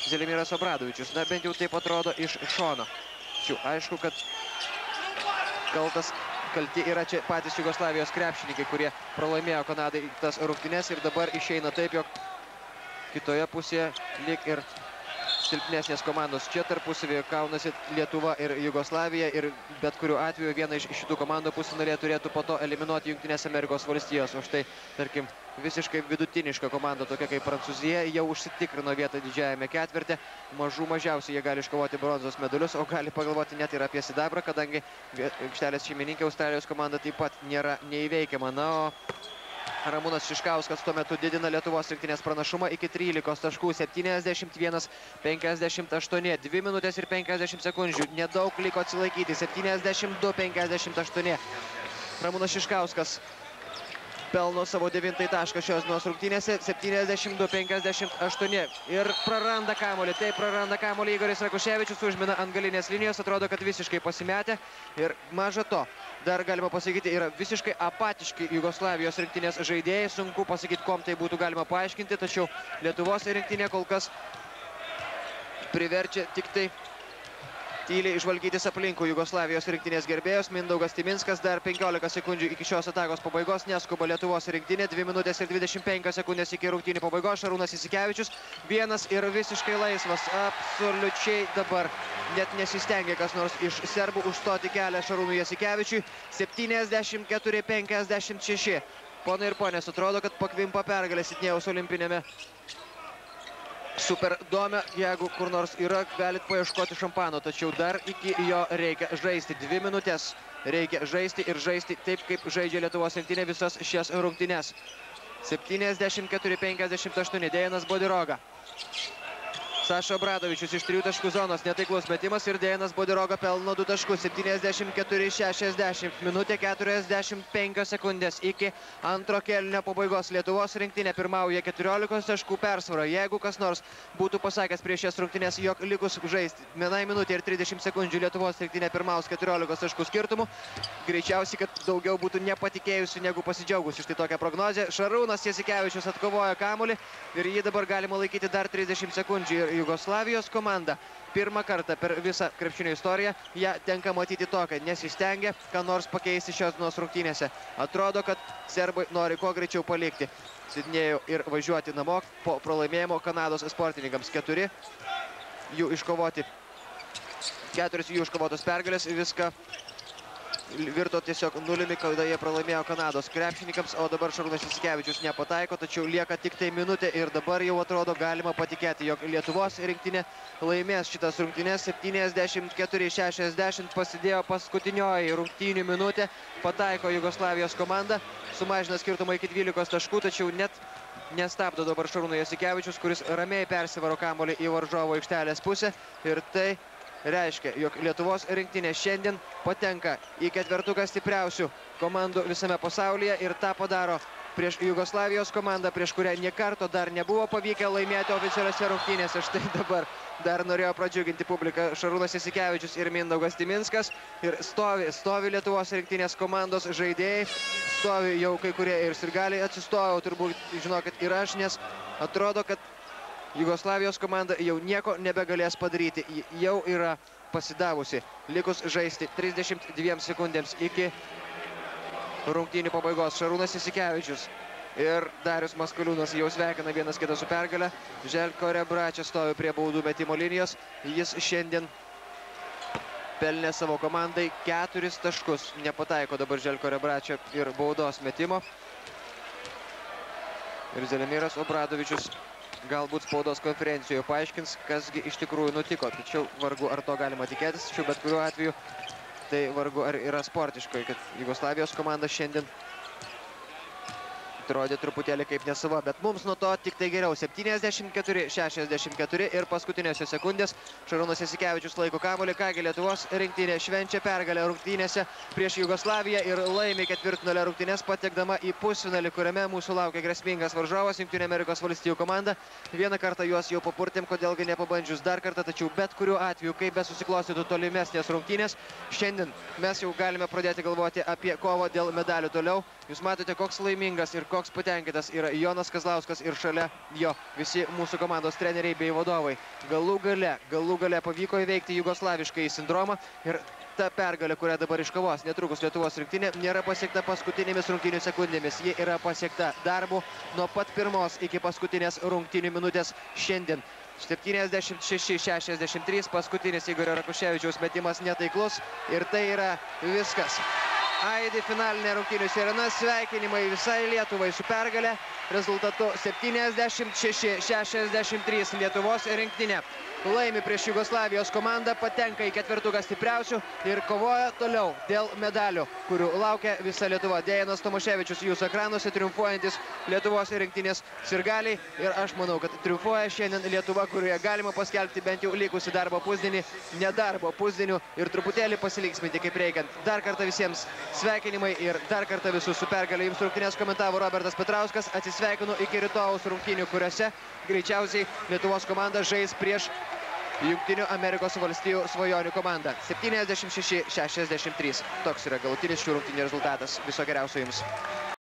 Zelimiras Obradovičius. Na, bent jau taip atrodo iš šono. Tačiau aišku, kad kalti yra čia patys Jugoslavijos krepšininkai, kurie pralaimėjo Kanadai tas rungtynes ir dabar išeina taip, jog kitoje pusėje lyg ir silpnesnės komandos. Čia tarpusavėje kaunasi Lietuva ir Jugoslavija ir bet kuriuo atveju vieną iš šitų komandų pusfinalėje turėtų po to eliminuoti Jungtinės Amerikos valstijos. O štai, tarkim, visiškai vidutiniška komanda, tokia kaip Prancūzija, jau užsitikrino vietą didžiajame ketverte. Mažiausiai jie gali iškovoti bronzos medalius, o gali pagalvoti net ir apie sidabrą, kadangi aikštelės šeimininkė Australijos komanda taip pat nėra neįveikiama. Na, o Ramūnas Šiškauskas tuo metu didina Lietuvos rinktinės pranašumą iki 13 taškų, 71-58, 2 minutės ir 50 sekundžių. Nedaug liko atsilaikyti, 72-58. Ramūnas Šiškauskas pelno savo 9 tašką šios dienos rungtynėse, 72-58 ir praranda kamuolį. Taip praranda kamuolį Igoris Rakuševičius, užmina ant galinės linijos, atrodo, kad visiškai pasimetė ir maža to, dar galima pasakyti, yra visiškai apatiški Jugoslavijos rinktinės žaidėjai, sunku pasakyti, kom tai būtų galima paaiškinti, tačiau Lietuvos rinktinė kol kas priverčia tik tai tyliai žvalgytis aplinkų Jugoslavijos rinktinės gerbėjos. Mindaugas Timinskas dar 15 sekundžių iki šios atakos pabaigos. Neskuba Lietuvos rinktinė. 2 minutės ir 25 sekundės iki rungtynių pabaigos. Šarūnas Jasikevičius. Vienas ir visiškai laisvas. Absoliučiai dabar net nesistengia kas nors iš serbų užstoti kelią Šarūnui Jasikevičiui. 74-56. Ponai ir ponės, atrodo, kad pakvimpa pergalė Sidnėjaus olimpinėme Superdome. Jeigu kur nors yra, galit paieškoti šampano, tačiau dar iki jo reikia žaisti. 2 minutės reikia žaisti ir žaisti taip, kaip žaidžia Lietuvos rinktinė visas šias rungtynes. 74-58. Dejanas Bodiroga. Saša Obradovičius iš 3 taškų zonos, netaiklus metimas ir Dejanas Bodiroga pelno 2 taškus. 74-60. Minutė 45 sekundės iki antro kėlinio pabaigos. Lietuvos rinktinė pirmauja 14 taškų persvarą. Jeigu kas nors būtų pasakęs prieš šias rungtynės, jog likus žaisti 1 minutė ir 30 sekundžių Lietuvos rinktinė pirmaus 14 taškų skirtumų, greičiausiai, kad daugiau būtų nepatikėjusi negu pasidžiaugusi. Štai tokia prognozė. Šarūnas Jasikevičius atkovojo kamuolį ir jį dabar galima laikyti dar 30 sekundžių. Jugoslavijos komanda pirmą kartą per visą krepšinio istoriją ją tenka matyti tokią, nesistengia ką nors pakeisti šios dienos rungtynėse. Atrodo, kad serbai nori kuo greičiau palikti Sidnėjų ir važiuoti namo po pralaimėjimo Kanados sportininkams. 4 jų iškovotos pergalės, viską virto tiesiog nulimi, kada jie pralaimėjo Kanados krepšininkams, o dabar Šarūnas Jasikevičius nepataiko, tačiau lieka tik tai minutė ir dabar jau atrodo galima patikėti, jog Lietuvos rinktinė laimės šitas rungtynės. 74-60 pasidėjo paskutinioji rungtynių minutė, pataiko Jugoslavijos komanda, sumažina skirtumą iki 12 taškų, tačiau net nestabdo dabar Šarūnas Jasikevičius, kuris ramiai persivaro kamuolį į varžovo aikštelės pusę ir tai reiškia, jog Lietuvos rinktinė šiandien patenka į ketvertuką stipriausių komandų visame pasaulyje ir tą padaro prieš Jugoslavijos komandą, prieš kurią nė karto dar nebuvo pavykę laimėti oficialiose rungtynėse. Štai dabar dar norėjo pradžiuginti publiką Šarūnas Jasikevičius ir Mindaugas Timinskas ir stovi Lietuvos rinktinės komandos žaidėjai, stovi jau kai kurie ir sirgaliai atsistojo, turbūt žinokit ir aš, nes atrodo, kad Jugoslavijos komanda jau nieko nebegalės padaryti, jau yra pasidavusi. Likus žaisti 32 sekundėms iki rungtynių pabaigos. Šarūnas Jasikevičius ir Darius Maskaliūnas jau sveikina vienas kitą su pergale. Željko Rebračia stovi prie baudų metimo linijos. Jis šiandien pelnė savo komandai 4 taškus. Nepataiko dabar Željko Rebračia ir baudos metimo. Ir Zelimiras Obradovičius galbūt spaudos konferencijoje paaiškins, kasgi iš tikrųjų nutiko. Tačiau vargu ar to galima tikėtis. Tačiau bet kuriuo atveju tai vargu ar yra sportiškai, kad Jugoslavijos komanda šiandien atrodė truputėlį kaip nesava, bet mums nuo to tik tai geriau. 74-64 ir paskutinėse sekundės Šarūnas Jasikevičius laiko kamuolį. Kągi, Lietuvos rinktinė švenčia pergalę rungtynėse prieš Jugoslaviją ir laimi ketvirtfinalio rungtynes, patekdama į pusfinalį, kuriame mūsų laukia grėsmingas varžovas, Jungtinių Amerikos valstijų komanda. Vieną kartą juos jau papurtėm, kodėlgi nepabandžius dar kartą, tačiau bet kuriuo atveju, kaip besusiklostytų tolimesnės rungtynės, šiandien mes jau galime pradėti galvoti apie kovą dėl medalių toliau. Jūs matote, koks laimingas ir koks patenkintas yra Jonas Kazlauskas ir šalia jo visi mūsų komandos treneriai bei vadovai. Galų gale pavyko įveikti jugoslaviškąjį sindromą ir ta pergalė, kurią dabar iškovos netrukus Lietuvos rinktinė, nėra pasiekta paskutinėmis rungtynių sekundėmis. Ji yra pasiekta darbu nuo pat pirmos iki paskutinės rungtynių minutės šiandien. 76-63, paskutinis Igorio Rakuševičiaus metimas netaiklus ir tai yra viskas. Aidi finalinė rungtynių sirena, sveikinimai visai Lietuvai su pergalė, rezultatu 76-63 Lietuvos rinktinė laimi prieš Jugoslavijos komandą, patenka į ketvirtuką stipriausių ir kovoja toliau dėl medalių, kurių laukia visa Lietuva. Dejanas Tomaševičius jūsų ekranuose, triumfuojantis Lietuvos rinktinės sirgaliai. Ir aš manau, kad triumfuoja šiandien Lietuva, kurioje galima paskelbti bent jau likusi darbo pusdienį, nedarbo pusdieniu ir truputėlį pasilinksminti kaip reikiant. Dar kartą visiems sveikinimai ir dar kartą visus su pergalė. Jums rungtynės komentavo Robertas Petrauskas. Atsisveikinu iki rytojaus rungtynių, kuriuose greičiausiai Lietuvos komanda žais prieš Jungtinių Amerikos valstijų svajonių komandą. 76-63. Toks yra galutinis šių rungtynių rezultatas. Viso geriausio jums.